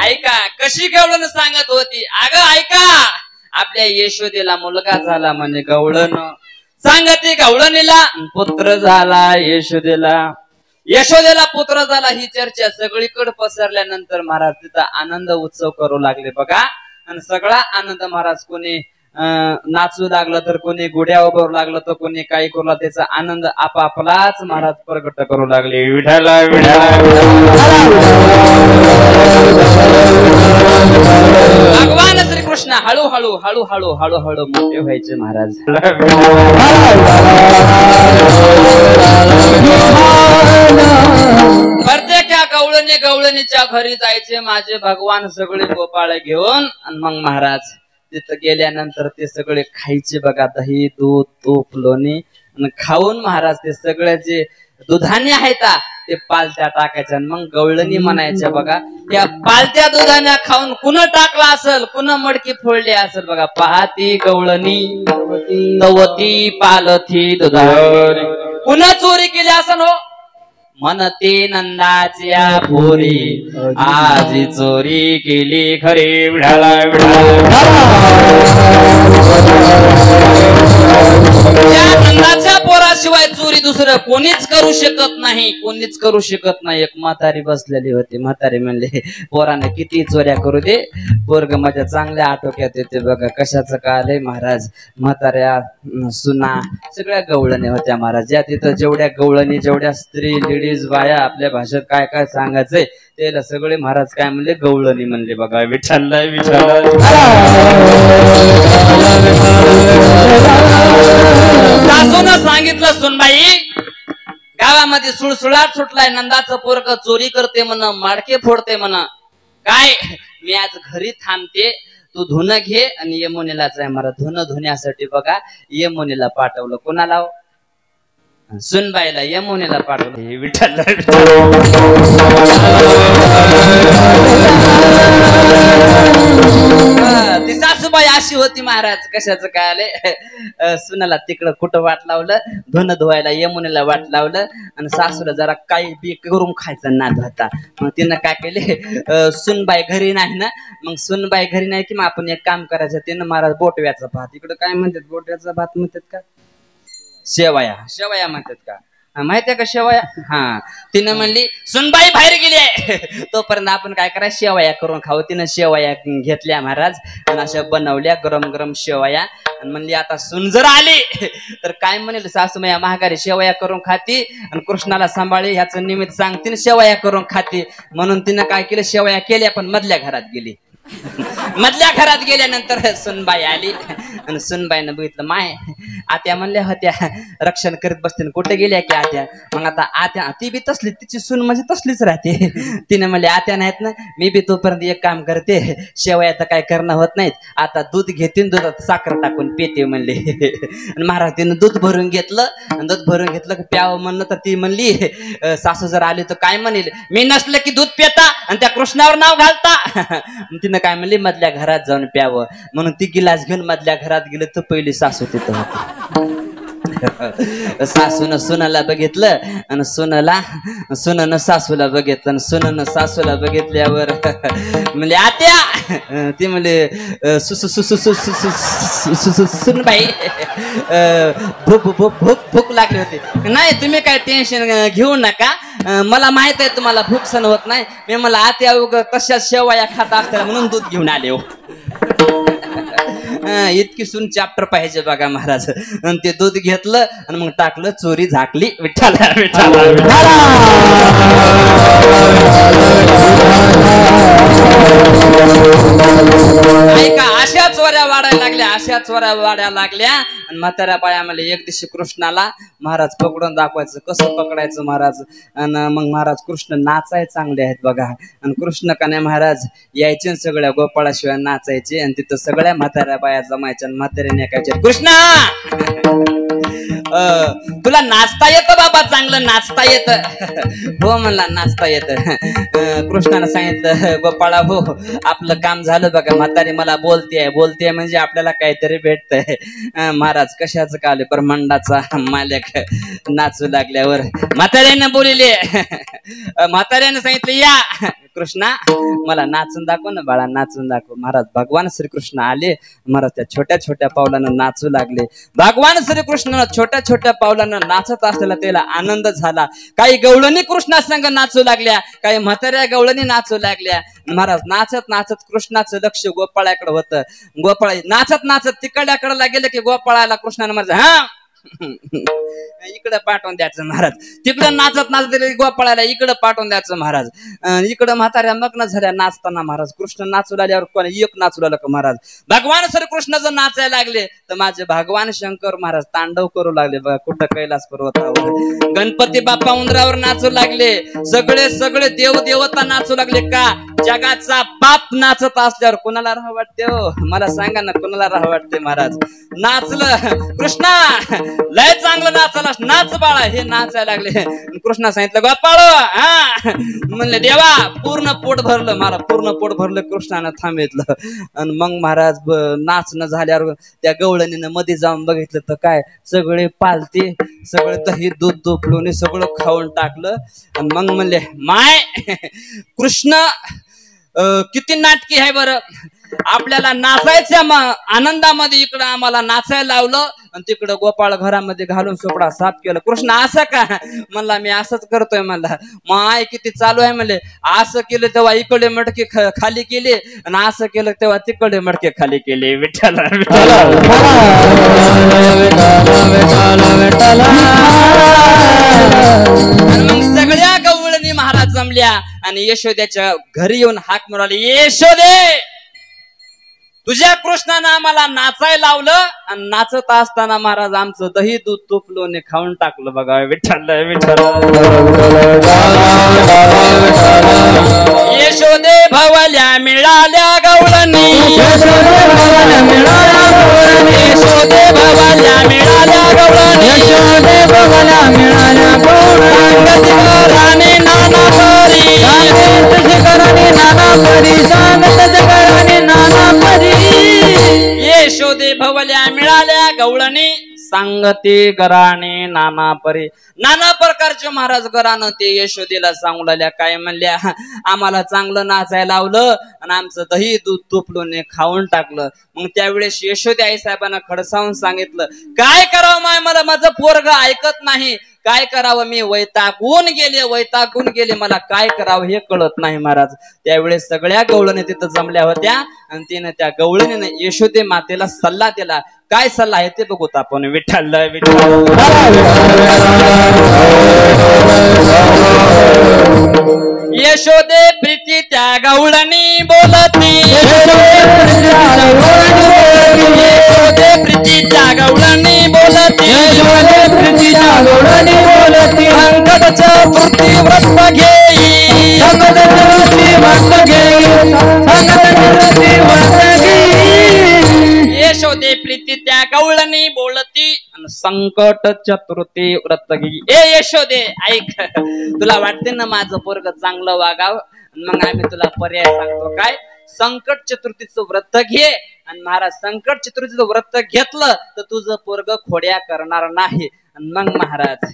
ऐका कशी गवळण सांगत होती. अगं ऐका आपल्या यशोदेला मुलगा झाला म्हणजे गवळण सांगते. गवळणीला पुत्र झाला यशोदेला. यशोदेला पुत्र झाला ही चर्चा सगळीकडे पसरल्यानंतर महाराज तिथं आनंद उत्सव करू लागले बघा. आणि सगळा आनंद महाराज कोणी नाचू लागलं तर कोणी गुड्या उभारू लागलं तर कोणी काही करू लागलं. त्याचा आनंद आपापलाच महाराज प्रकट करू लागले. विठ्ठल भगवान श्रीकृष्ण हळूहळू हळूहळू हळूहळू मोठे व्हायचे महाराज. प्रत्येक गवळणीच्या घरी जायचे माझे भगवान सगळे गोपाळ घेऊन. आणि मग महाराज तिथं गेल्यानंतर ते सगळे खायचे बघा. दही दूध तूप लोणी खाऊन महाराज ते सगळे जे दुधाने आहेत ते पालत्या टाकायच्या. मग गवळणी म्हणायच्या बघा. त्या पालत्या दुधाने खाऊन कुण टाकला असेल कुण मडकी फोडली असेल बघा. पाहती गवळणी तवती पालथी दुधाने कुण चोरी केली असेल हो. म्हणते नंदाच्या पोरी आज चोरी केली खरी. विढाला नंदाच्या पोराशिवाय चोरी दुसरं कोणीच करू शकत नाही. कोणीच करू शकत नाही. एक म्हातारी बसलेली होती. म्हातारी म्हणले पोराने किती चोऱ्या करू दे पोरग माझ्या चांगल्या आटोक्यात येते बघा. कशाचं काल महाराज. म्हाताऱ्या सुना सगळ्या गवळणी होत्या महाराज. ज्या तिथं जेवढ्या गवळणी जेवढ्या स्त्री लेडीज बाया आपल्या भाषेत काय काय सांगायचंय त्याला सगळे महाराज काय म्हणले गवळणी म्हणले बघा विठ्ठलला विठ्ठल सासून सांगितलं सुनबाई गावामध्ये सुळसुळाट सुटलाय नंदाचं पोरग चोरी करते म्हण माडके फोडते म्हण काय मी आज घरी थांबते तू धुणं घे आणि यमुनेलाच आहे मला धुणं धुण्यासाठी बघा यमुनेला पाठवलं कोणाला सुनबाईला यमुनेला पाठवलं हे विठ्ठल ती सासूबाई अशी होती महाराज कशाचं काय आले सुनाला तिकडं कुठं वाट लावलं धुणं धुवायला यमुनेला वाट लावलं आणि सासूला जरा काही बी करून खायचा नाद होता मग तिनं काय केले सुनबाई घरी नाही ना मग सुनबाई घरी नाही की मग आपण एक काम करायचं तिनं महाराज बोटव्याचा भात इकडं काय म्हणतात बोटव्याचा भात म्हणतात का शेवया शेवया म्हणतात का माहितीये का शेवया हा तिनं म्हणली सुनबाई बाहेर गेली आहे तोपर्यंत आपण काय करा शेवया करून खाऊ तिनं शेवया घेतल्या महाराज आणि अशा बनवल्या गरम गरम शेवया आणि म्हणली आता सुन जर आली तर काय म्हणेल सासूमाया महागारी शेवया करून खाती आणि कृष्णाला सांभाळे ह्याचं निमित्त सांगते शेवया करून खाती म्हणून तिनं काय केलं शेवया केल्या पण मधल्या घरात गेली मधल्या घरात गेल्यानंतर सुनबाई आली आणि सुनबाईनं बघितलं माय आत्या म्हणल्या होत्या रक्षण करीत बसते कुठे गेल्या की आत्या मग आता आत्या ती बी तसली तिची सून म्हणजे तसलीच राहते तिने म्हणले आत्या नाहीत ना मी बी तोपर्यंत एक काम करते शेवया तर काय करणं होत नाहीत आता दूध घेते दुधात साखर टाकून पेते म्हणले आणि महाराज तिनं दूध भरून घेतलं आणि दूध भरून घेतलं की प्यावं म्हणलं तर ती म्हणली सासू जर आली तर काय म्हणेल मी नसलं की दूध पिता आणि त्या कृष्णावर नाव घालता तिनं काय म्हणली मधल्या घरात जाऊन प्यावं म्हणून ती गिलास घेऊन मधल्या घरात गेले तर पहिली सासू तिथं होती सासून सुनाला बघितलं आणि सुननं सासूला बघितलं आणि सुननं सासूला बघितल्यावर म्हणजे आत्या ती म्हणजे सुनबाई भूक लागली होती नाही तुम्ही काय टेन्शन घेऊ नका मला माहित आहे तुम्हाला भूक सण होत नाही मी मला आत्या तशाच शेवया खात असतात म्हणून दूध घेऊन आले हो इतकी सून चॅप्टर पाहिजे बघा महाराज आणि ते दूध घेतलं आणि मग टाकलं चोरी झाकली विठ्ठला विठ्ठला ऐका अशा चोऱ्या वाढायला लागल्या आणि म्हाताऱ्या बाया मला एक दिवशी कृष्णाला महाराज पकडून दाखवायचं कसं पकडायचं महाराज आणि मग महाराज कृष्ण नाचाय चांगले आहेत बघा आणि कृष्ण का नाही महाराज यायचे सगळ्या गोपाळाशिवाय नाचायचे आणि तिथं सगळ्या म्हाताऱ्या बाया जमायच्या आणि म्हाताऱ्याने ऐकायच्या कृष्णा तुला नाचता येतं बाबा चांगलं नाचता येतं हो म्हणला नाचता येतं कृष्णानं सांगितलं गोपाळा हो आपलं काम झालं बघा म्हातारी मला बोलतेय म्हणजे आपल्याला काहीतरी भेटतंय महाराज कशाचं काल ब्रह्मांडाचा मालक नाचू लागल्यावर म्हाताऱ्यानं बोलले म्हाताऱ्यानं सांगितलं या कृष्णा मला नाचून दाखव ना बाळा नाचून दाखव महाराज भगवान श्रीकृष्ण आले महाराज त्या छोट्या छोट्या पावलानं नाचू लागले भगवान श्रीकृष्ण छोट्या छोट्या पावलानं नाचत असलेला त्याला आनंद झाला काही गवळणी कृष्णा संग नाचू लागल्या काही म्हाताऱ्या गवळणी नाचू लागल्या महाराज नाचत नाचत कृष्णाचं लक्ष गोपाळाकडे होतं गोपाळ नाचत नाचत तिकडल्याकडे गेलं की गोपाळाला कृष्णानं महाराज हा इकडं पाठवून द्यायचं महाराज तिकडं नाचत नाचत गोपाळाला इकडं पाठवून द्यायचं महाराज इकडं म्हाताऱ्या मग्न झाल्या नाचताना महाराज कृष्ण नाचू लागल्यावर कोणी एक नाचू लागलं का महाराज भगवान श्रीकृष्ण जर नाचायला लागले तर माझे भगवान शंकर महाराज तांडव करू लागले बघा कुठं कैलास पर्वतावर गणपती बाप्पा उंदरावर नाचू लागले सगळे देव देवता नाचू लागले का जगाचा बाप नाचत असल्यावर कोणाला राह वाटते हो मला सांगा ना कोणाला राह वाटते महाराज नाचलं कृष्णा लय चांगलं नाचालास नाच बाळा हे नाचायला लागले कृष्णा सांगितलं गोपाळ हा म्हणले देवा पूर्ण पोट भरलं महाराज पूर्ण पोट भरलं कृष्णानं थांबितलं आणि मग महाराज नाचणं झाल्यावर त्या गवळणीनं मध्ये जाऊन बघितलं तर काय सगळे पालते सगळं दही दूध दोपलोने सगळं खाऊन टाकलं आणि मग म्हणले माय कृष्ण किती नाटकी आहे बरं आपल्याला नाचायच्या आनंदामध्ये इकडं आम्हाला नाचायला लावलं आणि तिकडं गोपाळ घरामध्ये घालून सोपडा साफ केलं कृष्ण असं का म्हणला मी असंच करतोय म्हणला माय किती चालू आहे म्हणले असं केलं तेव्हा इकडे मडके खाली केले आणि असं केलं तेव्हा तिकडे मडके खाली केले विठ्ठल मग सगळ्या गवळणी महाराज जमल्या आणि यशोद्याच्या घरी येऊन हाक म्हणाले, यशोदे, तुझ्या कृष्णानं आम्हाला नाचायला लावलं आणि नाचत असताना महाराज आमचं दही दूध तूप लोणी खाऊन टाकलं बघा. विठ्ठल विठ्ठल. यशोदे भवल्या मिळाल्या गवळणी, यशोदे भवल्या मिळाल्या गवळणी, यशोदे भवल्या मिळाल्या गवळणी, यशोदे भवल्या मिळाल्या गवळणी. सांगत घराने नाना परी, सांगत घराने नाना परी, सांगत घराने नाना परी. यशोदे भवल्या मिळाल्या गवळणी, सांगते घराने नाना परी. नाना प्रकारचे महाराज घरानं ते यशोदेला सांगू लागल्या. काय म्हणल्या, आम्हाला चांगलं नाचायला लावलं आणि आमचं दही दूध तुपलून खाऊन टाकलं. मग त्यावेळेस यशोदे आई साहेबांना खडसावून सांगितलं, काय करावं माय, मला माझं पोरग ऐकत नाही, काय करावं, मी वैतागून गेले, मला काय करावं हे कळत नाही महाराज. त्यावेळेस सगळ्या गवळणी तिथं जमल्या होत्या आणि तिने त्या गवळणीने यशोदे मातेला सल्ला दिला. काय सल्ला आहे ते बघूत आपण. विठ्ठल विठ्ठल. यशोदे प्रीती त्या गवळणी बोलती, यशोदे प्रीती त्या गवळणी बोलती, यशोदे प्रीती त्या गवळणी बोलती. संकट चतुर्थी व्रत घेई, संकट चतुर्थी व्रत घेई, संकट चतुर्थी व्रत घेई. यशोदे प्रीती त्या गवळणी बोलती आणि संकट चतुर्थी व्रत घेई. ए यशोदे ऐक, तुला वाटते ना माझं पोरग चांगलं वागाव, मग आम्ही तुला पर्याय सांगतो. काय, संकट चतुर्थीचं व्रत घे. आणि महाराज संकट चतुर्थीचं व्रत घेतलं तर तुझं पोरग खोड्या करणार नाही. आणि मग महाराज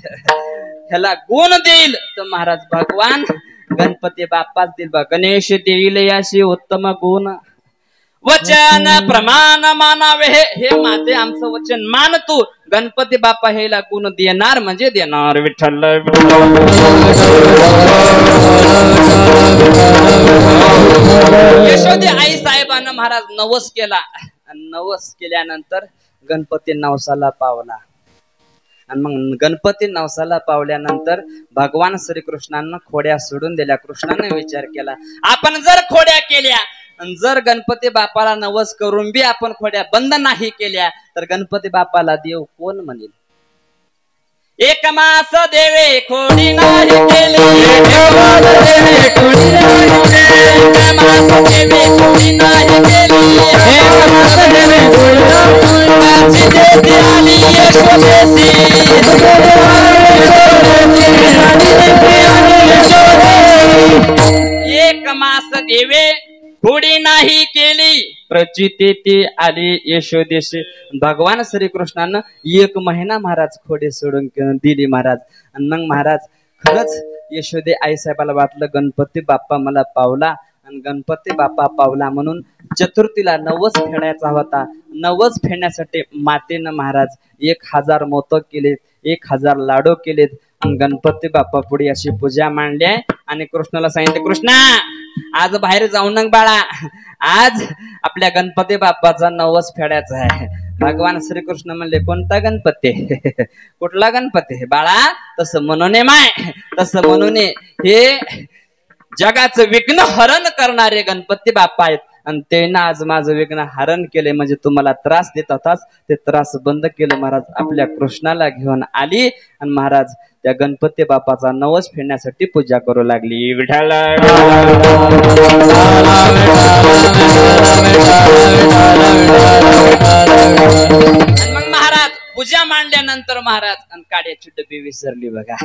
ह्याला गुण देईल तर महाराज भगवान गणपती बाप्पाच देईल. गणेश देईल याशी उत्तम गुण, वचन प्रमाण मानावे. हे माते आमचं वचन मान तू. गणपती बाप्पा हेला गुण देणार म्हणजे देणार. विठ्ठल. यशोदे आई साहेबांना महाराज नवस केला. नवस केल्यानंतर गणपती नवसाला पावला. आणि मग गणपती नवसाला पावल्यानंतर भगवान श्रीकृष्णांना खोड्या सोडून दिल्या. कृष्णाने विचार केला, आपण जर खोड्या केल्या, जर गणपती बाप्पाला नवस करून बी आपण खोड्या बंद नाही केल्या तर गणपती बाप्पाला देव कोण म्हणेल. एक मास देवे खोडी नाही केली, एक मास देवे खोडी नाही केली, एक मास देवे खोडी नाही केली, एक मास देवे खोडी नाही केली. आली यशोदेसी, एक मास देवे खोडी नाही केली, प्रचिती ती आली यशोदेशी. भगवान श्रीकृष्णानं 1 महिना महाराज खोडे सोडून दिली महाराज. आणि मग महाराज खरंच यशोदे आई साहेबाला वाटलं गणपती बाप्पा मला पावला. आणि गणपती बाप्पा पावला म्हणून चतुर्थीला नवस फेडायचा होता. नवस फेडण्यासाठी मातेनं महाराज 1000 मोदक केलेत, 1000 लाडू केलेत. गणपती बाप्पा पुढे अशी पूजा मांडली आहे. आणि कृष्णाला सांगितले, कृष्णा आज बाहेर जाऊ नका बाळा, आज आपल्या गणपती बाप्पाचा नवस फेडायचा आहे. भगवान श्रीकृष्ण म्हणले, कोणता गणपती, कुठला गणपती बाळा, तसं म्हणून माय, तसं म्हणून हे जगाचं विघ्न हरण करणारे गणपती बाप्पा आहेत. आणि त्यांना आज माझं विघ्न हरण केले, म्हणजे तुम्हाला त्रास देत होताच ते त्रास बंद केलं. महाराज आपल्या कृष्णाला घेऊन आली आणि महाराज त्या गणपती बाप्पाचा नवस फेडण्यासाठी पूजा करू लागली. विठ्ठल. मग महाराज पूजा मांडल्यानंतर महाराज आणि काड्याची डबी विसरली बघा.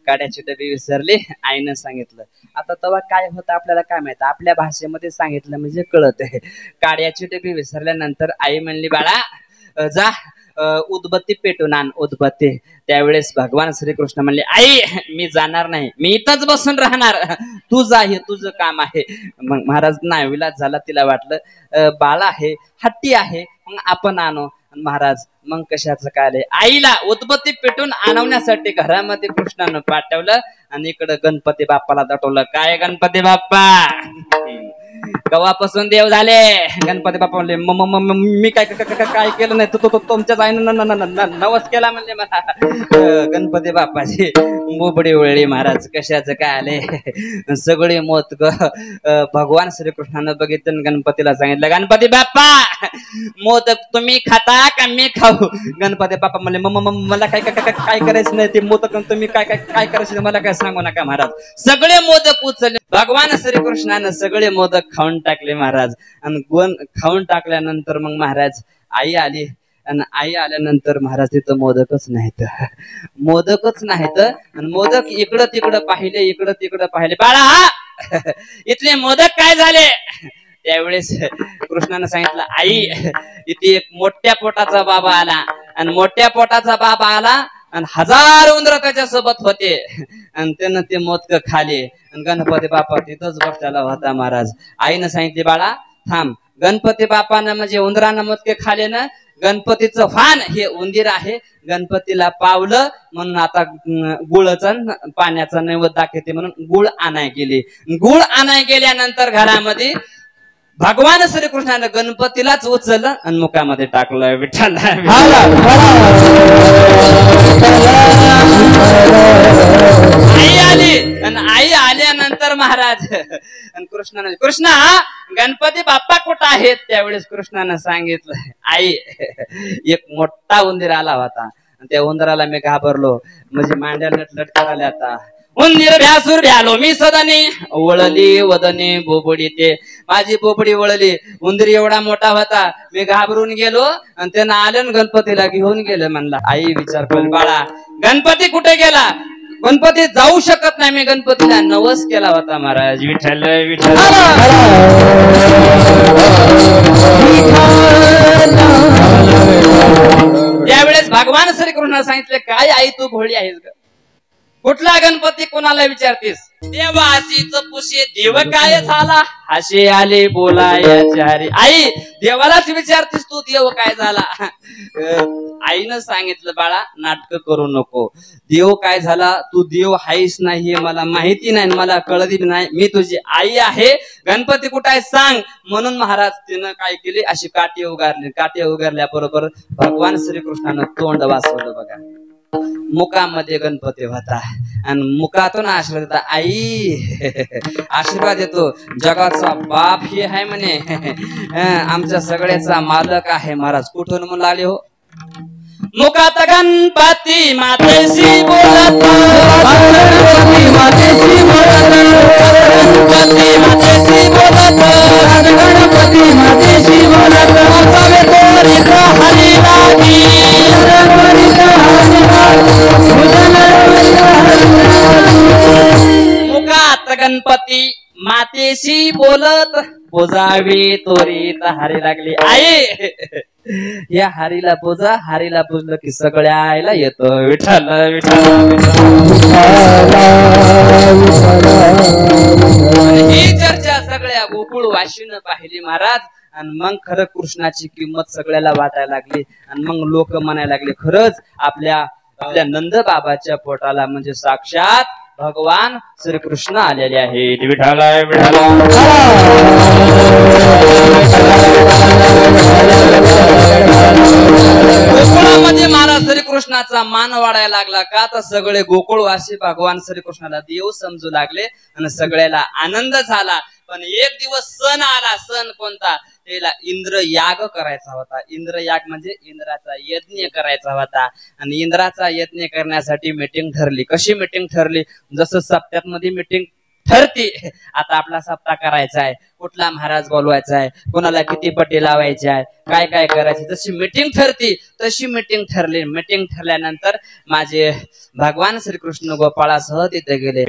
काड्याची डबी विसरली. आईनं सांगितलं. आता तेव्हा काय होतं आपल्याला काय माहित, आपल्या भाषेमध्ये सांगितलं म्हणजे कळत आहे. काड्याची डबी विसरल्यानंतर आई म्हणली, बाळा जा उदबत्ती पेटून आण, उदबत्ती. त्यावेळेस भगवान श्रीकृष्ण म्हणले, आई मी जाणार नाही, मी इथंच बसून राहणार, तू जा, हे तुझं काम आहे. मग महाराज नाविलाज झाला. तिला वाटलं बाळा आहे, हट्टी आहे, मग आपण आणू. महाराज मग कशाचं काय, आईला उदबत्ती पेटून आणवण्यासाठी घरामध्ये कृष्णानं पाठवलं आणि इकडं गणपती बाप्पाला दटवलं. काय गणपती बाप्पा, गव्हापासून देव झाले. गणपती बाप्पा म्हणले मी काय काय केलं नाही, तो तुमच्याच आईनं नवस केला म्हणले मला. गणपती बाप्पाची बोबडी वळली महाराज. कशाचं काय आले सगळे मोत भगवान श्रीकृष्णानं बघितलं. गणपतीला सांगितलं, गणपती बाप्पा मोदक तुम्ही खाता का मी खाऊ? गणपती बाप्पा म्हणले मला काय काय करायचं नाही, ते मोदक तुम्ही काय काय करायचं मला काय सांगू नका महाराज. सगळे मोदक उचलले. भगवान श्रीकृष्णानं सगळे मोदक खाऊन टाकले महाराज. आणि खाऊन टाकल्यानंतर मग महाराज आई आली. आणि आई आल्यानंतर महाराज तिथं मोदकच नाहीत. आणि मोदक इकडं तिकडं पाहिले. बाळा इथले मोदक काय झाले? त्यावेळेस कृष्णानं सांगितलं, आई इथे एक मोठ्या पोटाचा बाबा आला. आणि मोठ्या पोटाचा बाबा आला आणि 1000 उंदर त्याच्या सोबत होते. आणि त्यानं ते मोदक खाले. आणि गणपती बाप्पा तिथंच बसलेला होता महाराज. आईनं सांगितले, बाळा थांब. गणपती बाप्पानं म्हणजे उंदरानं मोदके खाले ना, गणपतीचं फान हे उंदीर आहे. गणपतीला पावलं म्हणून आता गुळचा पाण्याचा नैवेद्य दाखवते म्हणून गुळ आणाय गेली. गुळ आणाय गेल्यानंतर घरामध्ये भगवान श्रीकृष्णानं गणपतीलाच उचललं आणि मुखामध्ये टाकलं. विठ्ठल आई आली. आणि आई आल्यानंतर महाराज आणि कृष्णा गणपती बाप्पा कुठं आहेत? त्यावेळेस कृष्णानं सांगितलं, आई एक मोठा उंदीर आला होता. त्या उंदराला मी घाबरलो, म्हणजे मांड्या लटलट करायला. आता उंदीर भ्यासूर भ्यालो मी सदनी, वळली वदनी बोबडी. ते माझी बोबडी वळली. उंदीर एवढा मोठा होता, मी घाबरून गेलो. आणि त्यानं आलं गणपतीला घेऊन गेलं. म्हणला आई विचार कर, बाळा गणपती कुठे गेला? गणपती जाऊ शकत नाही, मी गणपतीला नवस केला होता महाराज. विठ्ठल विठ्ठल. त्यावेळेस भगवान श्रीकृष्णाने सांगितले, काय आई तू भोळी आहेस ग? कुठला गणपती कोणाला विचारतीस? देवाशीच पुषे देव काय झाला? असे आले बोलायाचे हरी. आई देवालाच विचारतीस तू देव काय झाला? आईनं सांगितलं, बाळा नाटक करू नको. देव काय झाला? तू देव हायस नाही हे मला माहिती नाही, मला कळली नाही. मी तुझी आई आहे. गणपती कुठे आहे सांग. म्हणून महाराज तिनं काय केली, अशी काठी उगारली. काठी उगारल्याबरोबर भगवान श्रीकृष्णानं तोंड वाचवलं. बघा मुखामध्ये गणपती होता आणि मुखातून आशीर्वाद देता. आई आशीर्वाद देतो. जगाचा बाप हे आहे म्हणे, आमच्या सगळ्याचा मालक आहे महाराज. कुठून म्हणून आले हो? मुखात गणपती मातेशी बोलत, गणपती मातेशी बोलत, गणपती मातेशी बोलत, गणपती मातेशी बोलत. हरी लागी मुखात गणपती मातेशी बोलत, बोजावी तोरीत हारी लागली. आई या हारीला बोजा. हारीला बोजलं की सगळ्या आईला येतो. विठ्ठल विठ्ठल. ही चर्चा सगळ्या गोकुळ वाशीनं पाहिली महाराज. आणि मग खरं कृष्णाची किंमत सगळ्याला वाटायला लागली. आणि मग लोक म्हणायला लागले, खरंच आपल्या नंद बाबाच्या पोटाला म्हणजे साक्षात भगवान श्रीकृष्ण आलेले आहेत. विठ्ठल गोकुळामध्ये महाराज श्रीकृष्णाचा मान वाढायला लागला. का तर सगळे गोकुळवासी भगवान श्रीकृष्णाला देव समजू लागले आणि सगळ्याला आनंद झाला. पण एक दिवस सण आला. सण कोणता? त्याला इंद्र याग करायचा होता. इंद्र याग म्हणजे इंद्राचा यज्ञ करायचा होता. आणि इंद्राचा यज्ञ करण्यासाठी मीटिंग ठरली. कशी मीटिंग ठरली? जसं सप्त्यात मध्ये मीटिंग ठरते. आता आपला सप्ताह करायचा आहे, कुठला महाराज बोलवायचा आहे, कोणाला किती पट्टी लावायची आहे, काय काय करायचे, जशी मीटिंग ठरती तशी मीटिंग ठरली. मीटिंग ठरल्यानंतर माझे भगवान श्रीकृष्ण गोपाळासह तिथे गेले.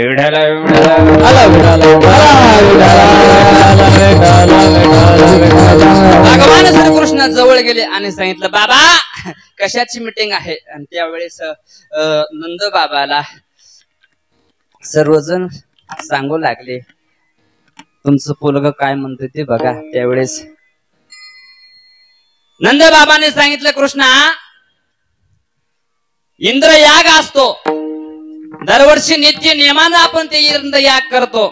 भगवान श्रीकृष्ण जवळ गेले आणि सांगितलं, बाबा कशाची मीटिंग आहे? आणि त्यावेळेस नंद बाबाला सर्वजण सांगू लागले, तुमचं पोलग काय म्हणते ते बघा. त्यावेळेस नंद बाबाने सांगितलं, कृष्णा इंद्र याग असतो दरवर्षी नित्य नियमानं आपण ते इंद्र याग करतो.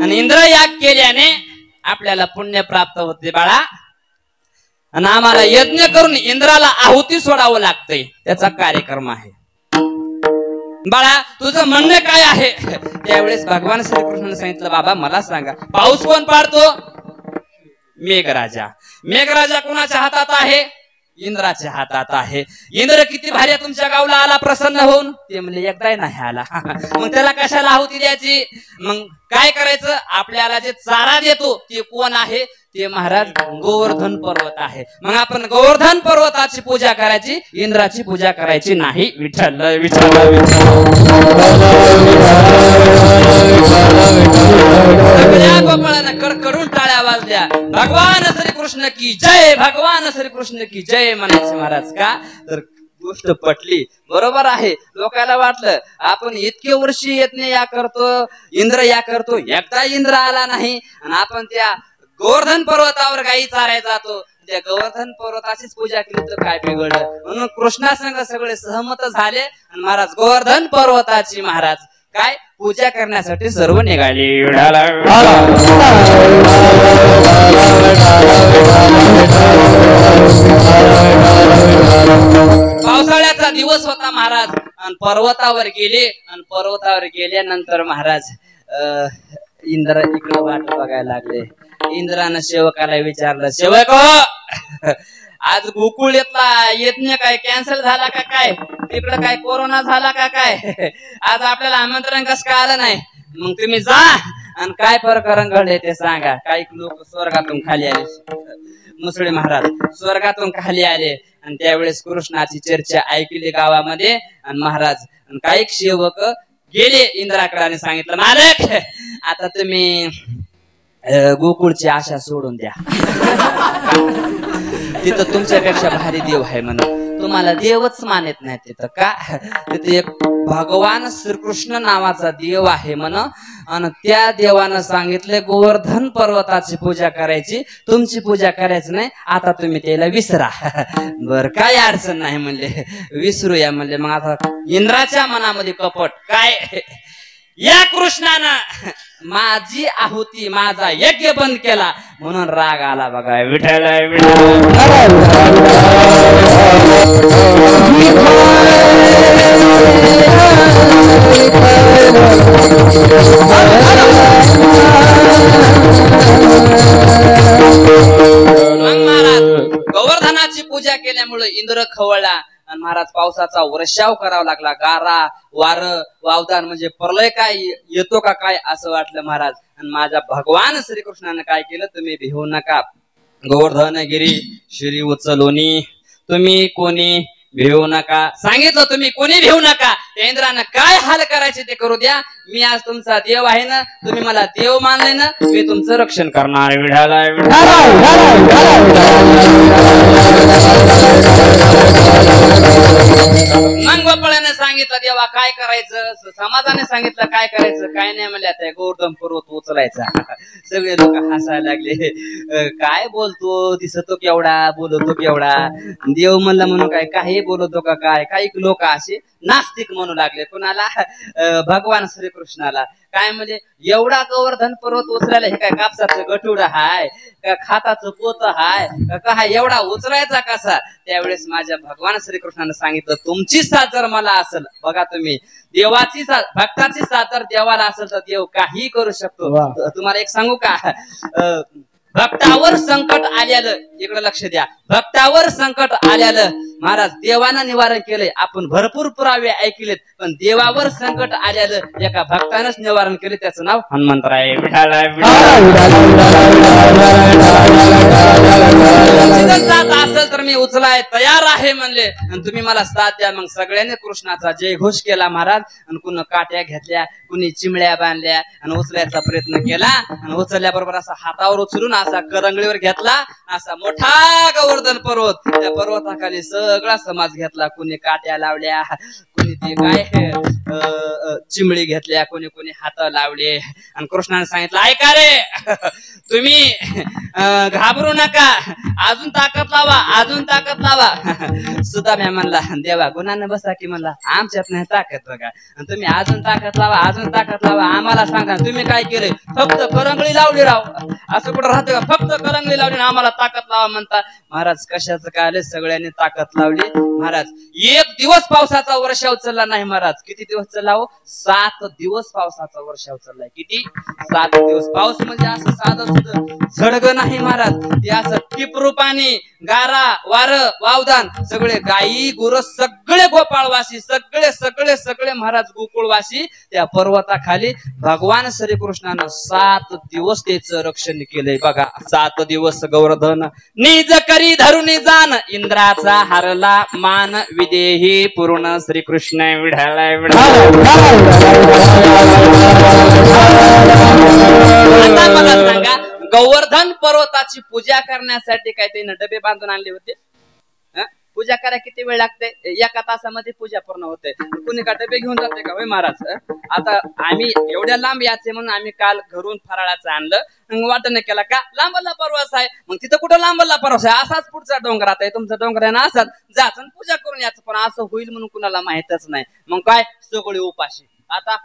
आणि इंद्र याग केल्याने आपल्याला पुण्य प्राप्त होते बाळा. आणि आम्हाला यज्ञ करून इंद्राला आहुती सोडावं लागतंय, त्याचा कार्यक्रम आहे. बाळा तुझं म्हणणं काय आहे? त्यावेळेस भगवान श्रीकृष्णाने सांगितलं, बाबा मला सांगा, पाऊस कोण पाडतो? मेघराजा. मेघराजा कुणाच्या हातात आहे? इंद्राच्या हातात आहे. इंद्र किती भारी तुमच्या गावला आला प्रसन्न होऊन? ते म्हणले एकदाही नाही आला. मग त्याला कशाला आहुती द्यायची? मग काय करायचं? आपल्याला जे चारा देतो ते कोण आहे? ते महाराज गोवर्धन पर्वत आहे. मग आपण गोवर्धन पर्वताची पूजा करायची, इंद्राची पूजा करायची नाही. विठ्ठल विठ्ठल सगळ्या गोपाळांना कडकडून टाळ्या वाजल्या. भगवान श्रीकृष्ण की जय, भगवान श्रीकृष्ण की जय म्हणायचे महाराज. का तर गोष्ट पटली, बरोबर आहे. लोकांना वाटलं आपण इतके वर्षी यज्ञ या करतो, इंद्र या करतो, एकदा इंद्र आला नाही. आणि आपण त्या गोवर्धन पर्वतावर गायी चारायला जातो, त्या गोवर्धन पर्वताचीच पूजा केली तर काय बिघडलं? म्हणून कृष्णासंग सगळे सहमत झाले आणि महाराज गोवर्धन पर्वताची महाराज काय पूजा करण्यासाठी सर्व निघाले. पावसाळ्याचा दिवस होता महाराज. आणि पर्वतावर गेले आणि पर्वतावर गेल्यानंतर महाराज इंद्र इकडे वाट बघायला लागले. इंद्रानं सेवकाला विचारलं, सेवक आज गोकुळेतला यज्ञ काय कॅन्सल झाला का काय? तिकडे काय कोरोना झाला का काय? आज आपल्याला आमंत्रण कसं काय आलं नाही? मग तुम्ही जा आणि काय प्रकरण घडले ते सांगा. काही लोक स्वर्गातून खाली आले, मुसळे महाराज स्वर्गातून खाली आले आणि त्यावेळेस कृष्णाची चर्चा ऐकली गावामध्ये. आणि महाराज काही सेवक गेले इंद्राकडे आणि सांगितलं, मालक आता तुम्ही गोकुळची आशा सोडून द्या, तिथं तुमच्यापेक्षा भारी देव आहे म्हणून. तुम्हाला देवच मानत नाही तिथं का? तिथे एक भगवान श्रीकृष्ण नावाचा देव आहे म्हण. आणि त्या देवानं सांगितले गोवर्धन पर्वताची पूजा करायची, तुमची पूजा करायची नाही, आता तुम्ही त्याला विसरा. बर काय अडचण नाही म्हणले, विसरूया म्हणले. मग आता इंद्राच्या मनामध्ये कपट काय, या कृष्णानं माझी आहुती माझा यज्ञ बंद केला म्हणून राग आला बघा. विठ्ठल मग महाराज गोवर्धनाची पूजा केल्यामुळे इंद्र खवळला आणि महाराज पावसाचा वर्षाव करावा लागला. गारा वार वावदान म्हणजे प्रलय काय येतो का काय असं वाटलं महाराज. आणि माझ्या भगवान श्रीकृष्णाने काय केलं, तुम्ही भिवू नका, गोवर्धन गिरी श्री उचलोनी, तुम्ही कोणी भिवू नका. सांगितलं तुम्ही कोणी भिवू नका. इंद्रानं काय हाल करायचे ते करू द्या, मी आज तुमचा देव आहे ना, तुम्ही मला देव मानले ना, मी तुमचं रक्षण करणार. विढाला मग गोपाळाने सांगितलं देवा काय करायचं, समाजाने सांगितलं काय करायचं, काय नाही म्हणले. आता गोवर्धन पर्वत उचलायचा. सगळे लोक हसायला लागले, काय बोलतो, दिसतो केवढा, बोलतो केवढा, देव म्हणला म्हणून काय काही बोलतो का काय. काही लोक असे नास्तिक म्हणू लागले. कुणाला? भगवान श्रीकृष्णाला. काय म्हणजे एवढा गोवर्धन पर्वत उचलायला हे काय कापसाचं गठुडं हाय का खाताचं पोत हाय का काय, एवढा उचलायचा कसा? त्यावेळेस माझ्या भगवान श्रीकृष्णाने सांगितलं, तुमची साथ जर मला असेल, बघा तुम्ही देवाची साथ, भक्ताची साथ जर देवाला असेल तर देव काही करू शकतो. तुम्हाला एक सांगू का, भक्तावर संकट आल्यालं, इकडे लक्ष द्या, भक्तावर संकट आल्यालं महाराज देवानं निवारण केलंय. आपण भरपूर पुरावे ऐकलेत, पण देवावर संकट आल्यालं एका भक्तानंच निवारण केले, त्याचं नाव हनुमंतराय. साथ असेल तर मी उचलाय तयार आहे म्हणले, आणि तुम्ही मला साथ द्या. मग सगळ्यांनी कृष्णाचा जय घोष केला महाराज. आणि कुणी काट्या घेतल्या, कुणी चिमड्या बांधल्या आणि उचलायचा प्रयत्न केला. आणि उचलल्याबरोबर असा हातावर उचलून असा करंगळीवर घेतला, असा मोठा गोवर्धन पर्वत, त्या पर्वताखाली सगळा समाज घेतला. कुणी काट्या लावल्या, कुणी कोणी ते काय चिमळी घेतल्या, कोणी कोणी हात लावले आणि कृष्णाने सांगितलं ऐका रे तुम्ही घाबरू नका, अजून ताकद लावा, अजून ताकद लावा. सुदाम्या म्हणला देवा गुणानं बसा की, म्हणला आमच्यात नाही ताकद बघा, आणि तुम्ही अजून ताकद लावा, अजून ताकद लावा, आम्हाला सांगा तुम्ही काय केले, फक्त करंगळी लावली राव, असं कुठं राहतं का, फक्त करंगळी लावली ना आम्हाला ताकद लावा म्हणता. महाराज कशाचं काय, सगळ्यांनी ताकद लावली. महाराज एक दिवस पावसाचा वर्षाव चालला नाही. महाराज किती दिवस चालला हो, 7 दिवस पावसाचा वर्षाव चाललाय. किती, 7 दिवस. पाऊस म्हणजे असं साधं सुद्धा झडग नाही महाराज, ते असं टिपरू पाणी, गारा वार वावदान, सगळे गायी गुरं सगळे गोपाळवासी, सगळे सगळे सगळे महाराज गोकुळवासी त्या पर्वताखाली भगवान श्रीकृष्णानं 7 दिवस त्याचं रक्षण केलंय बघा. 7 दिवस गोवर्धन निज करी धरुनी जान, इंद्राचा हरला मान, विदेही पूर्ण श्रीकृष्ण विढाला आता मला सांगा, गोवर्धन पर्वताची पूजा करण्यासाठी काय त्यानं डबे बांधून आणले होते? पूजा करा किती वेळ लागते? 1 तासामध्ये पूजा पूर्ण होते. कुणी का डबे घेऊन जाते का होय महाराज? आता आम्ही एवढ्या लांब याचे म्हणून आम्ही काल घरून फराळाचं आणलं, वाटणं केला का लांबला परवास आहे, मग तिथं कुठं लांबला परवास आहे, असाच पुढचा डोंगरात आहे, तुमचा डोंगर आहे ना, असाच जायचं पूजा करून याचं. पण असं होईल म्हणून कुणाला माहितच नाही. मग काय सगळे उपाशी. आता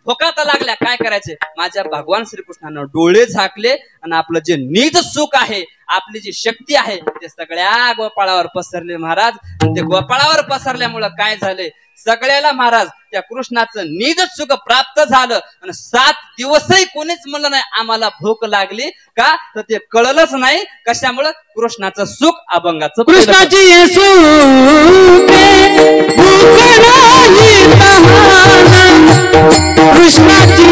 फोकाता लागल्या, काय करायचे? माझ्या भगवान श्रीकृष्णानं डोळे झाकले आणि आपलं जे निज सुख आहे, आपली जी शक्ती आहे, ते सगळ्या गोपाळावर पसरले महाराज. आणि ते गोपाळावर पसरल्यामुळं काय झाले, सगळ्याला महाराज त्या कृष्णाचं निज सुख प्राप्त झालं. आणि 7 दिवसही कोणीच म्हणलं नाही आम्हाला भूक लागली का, तर ते कळलंच नाही. कशामुळं? कृष्णाचं सुख अभंगाचं. कृष्णाची कृष्णाची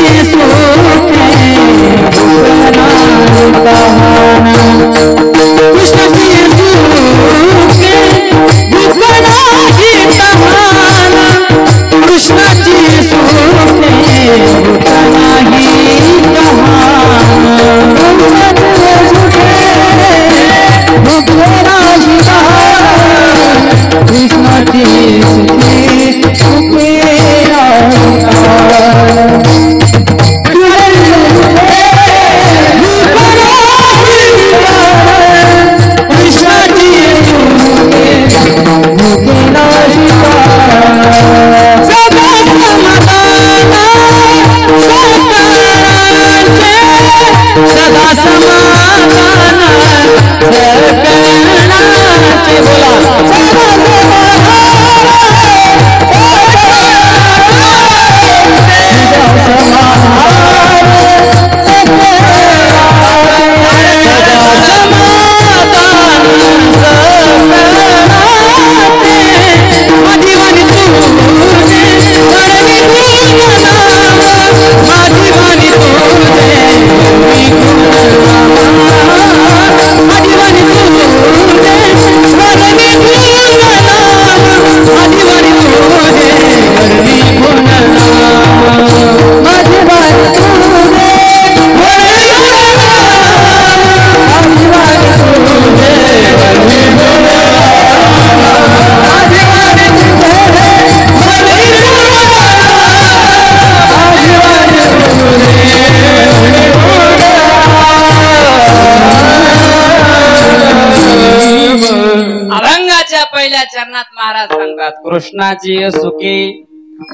पहिल्या चरणात महाराज सांगतात, कृष्णाची सुखी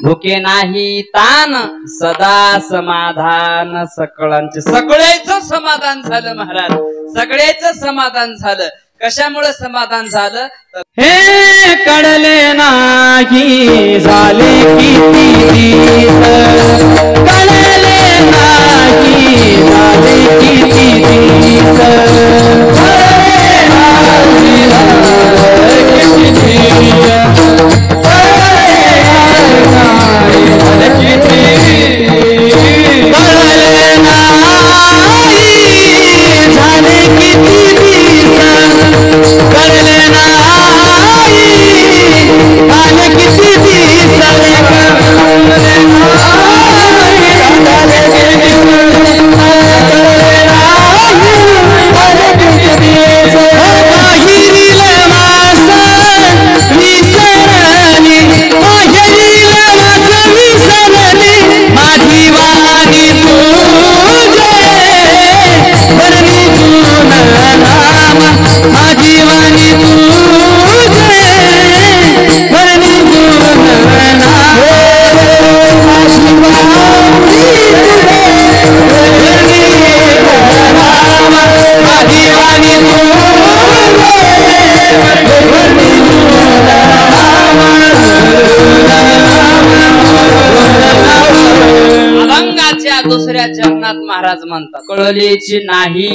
भुके नाही तान, सदा समाधान सकळांचे. सगळ्याच समाधान झालं महाराज, सगळ्याच समाधान झालं. कशामुळे समाधान झालं? हे कळले नाही झाले किती दिवस, कळले नाही झाले किती दिवस, किती एकाच्या दुसऱ्या चरणात महाराज म्हणतात कळलेची नाही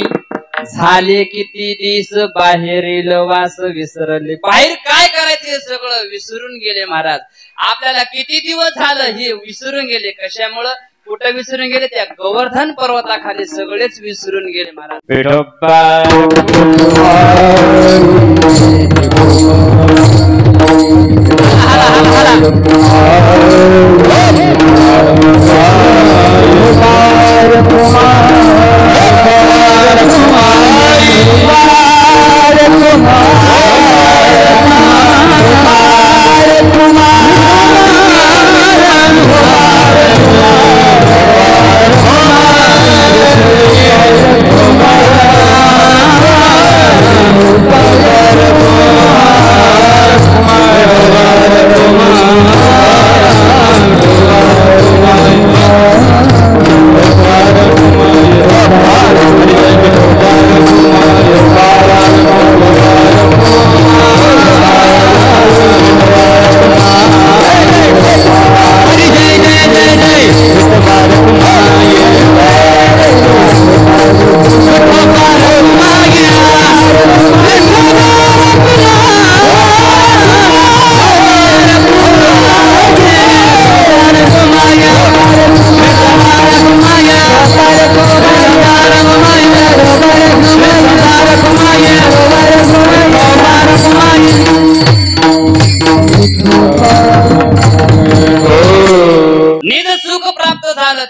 झाले किती दिस बाहेरील वास विसरले. बाहेर काय करायचे हे सगळं विसरून गेले महाराज. आपल्याला किती दिवस झालं हे विसरून गेले. कशामुळं कुठं विसरून गेले? त्या गोवर्धन पर्वताखाली सगळेच विसरून गेले महाराज.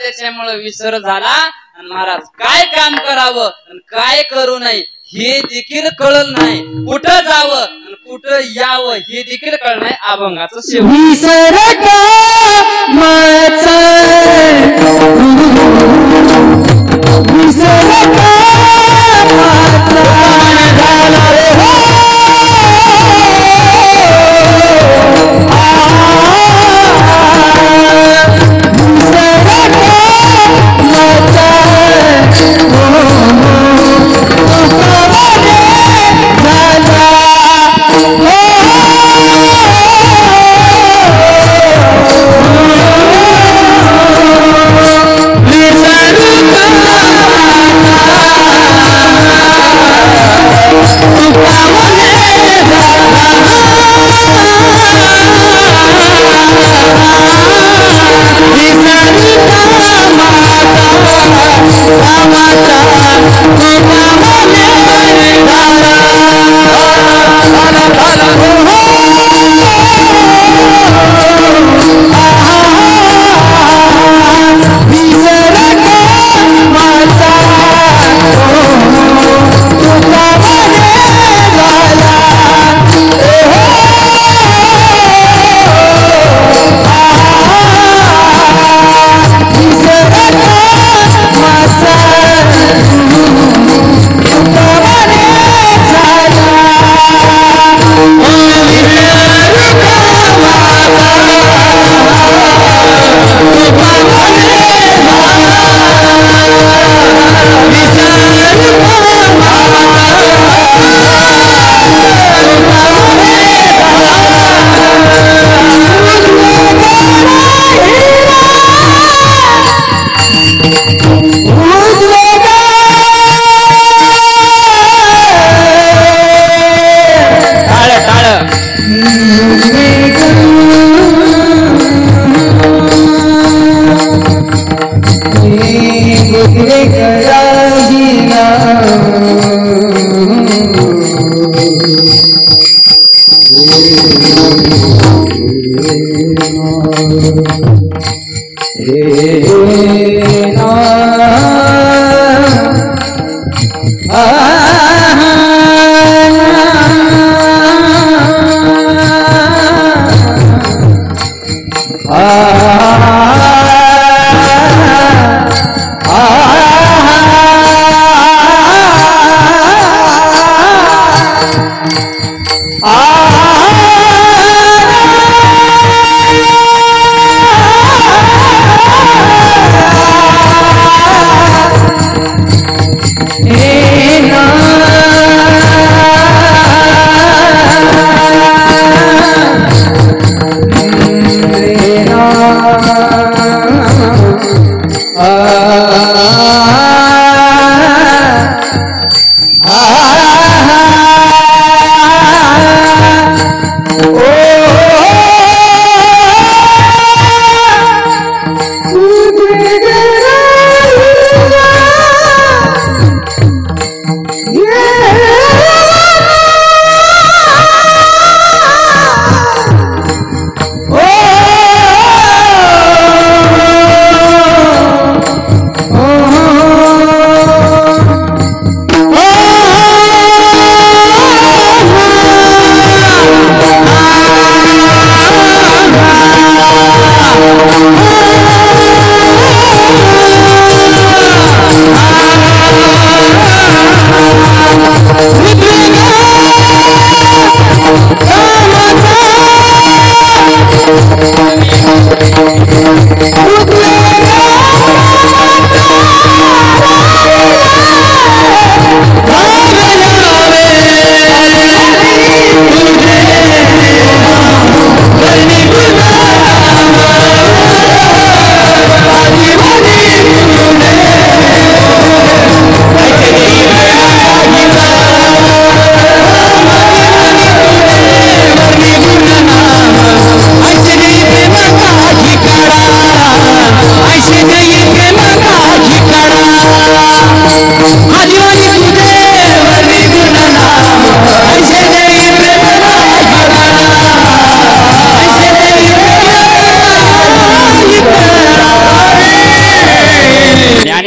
त्याच्यामुळे विसर झाला. महाराज काय काम करावं आणि काय करू नये हे देखील कळलं नाही. कुठं जावं आणि कुठं यावं हे देखील कळलं नाही. अभंगाचं शेवट विसर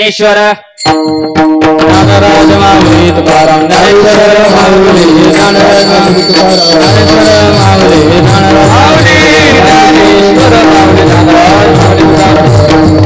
ज्ञानेश्वर ज्ञानराज माऊली तुकाराम ज्ञानेश्वर माऊली ज्ञानराज माऊली तुकाराम ज्ञानेश्वर माऊली ज्ञानराज माऊली ज्ञानेश्वर माऊली ज्ञानराज माऊली तुकाराम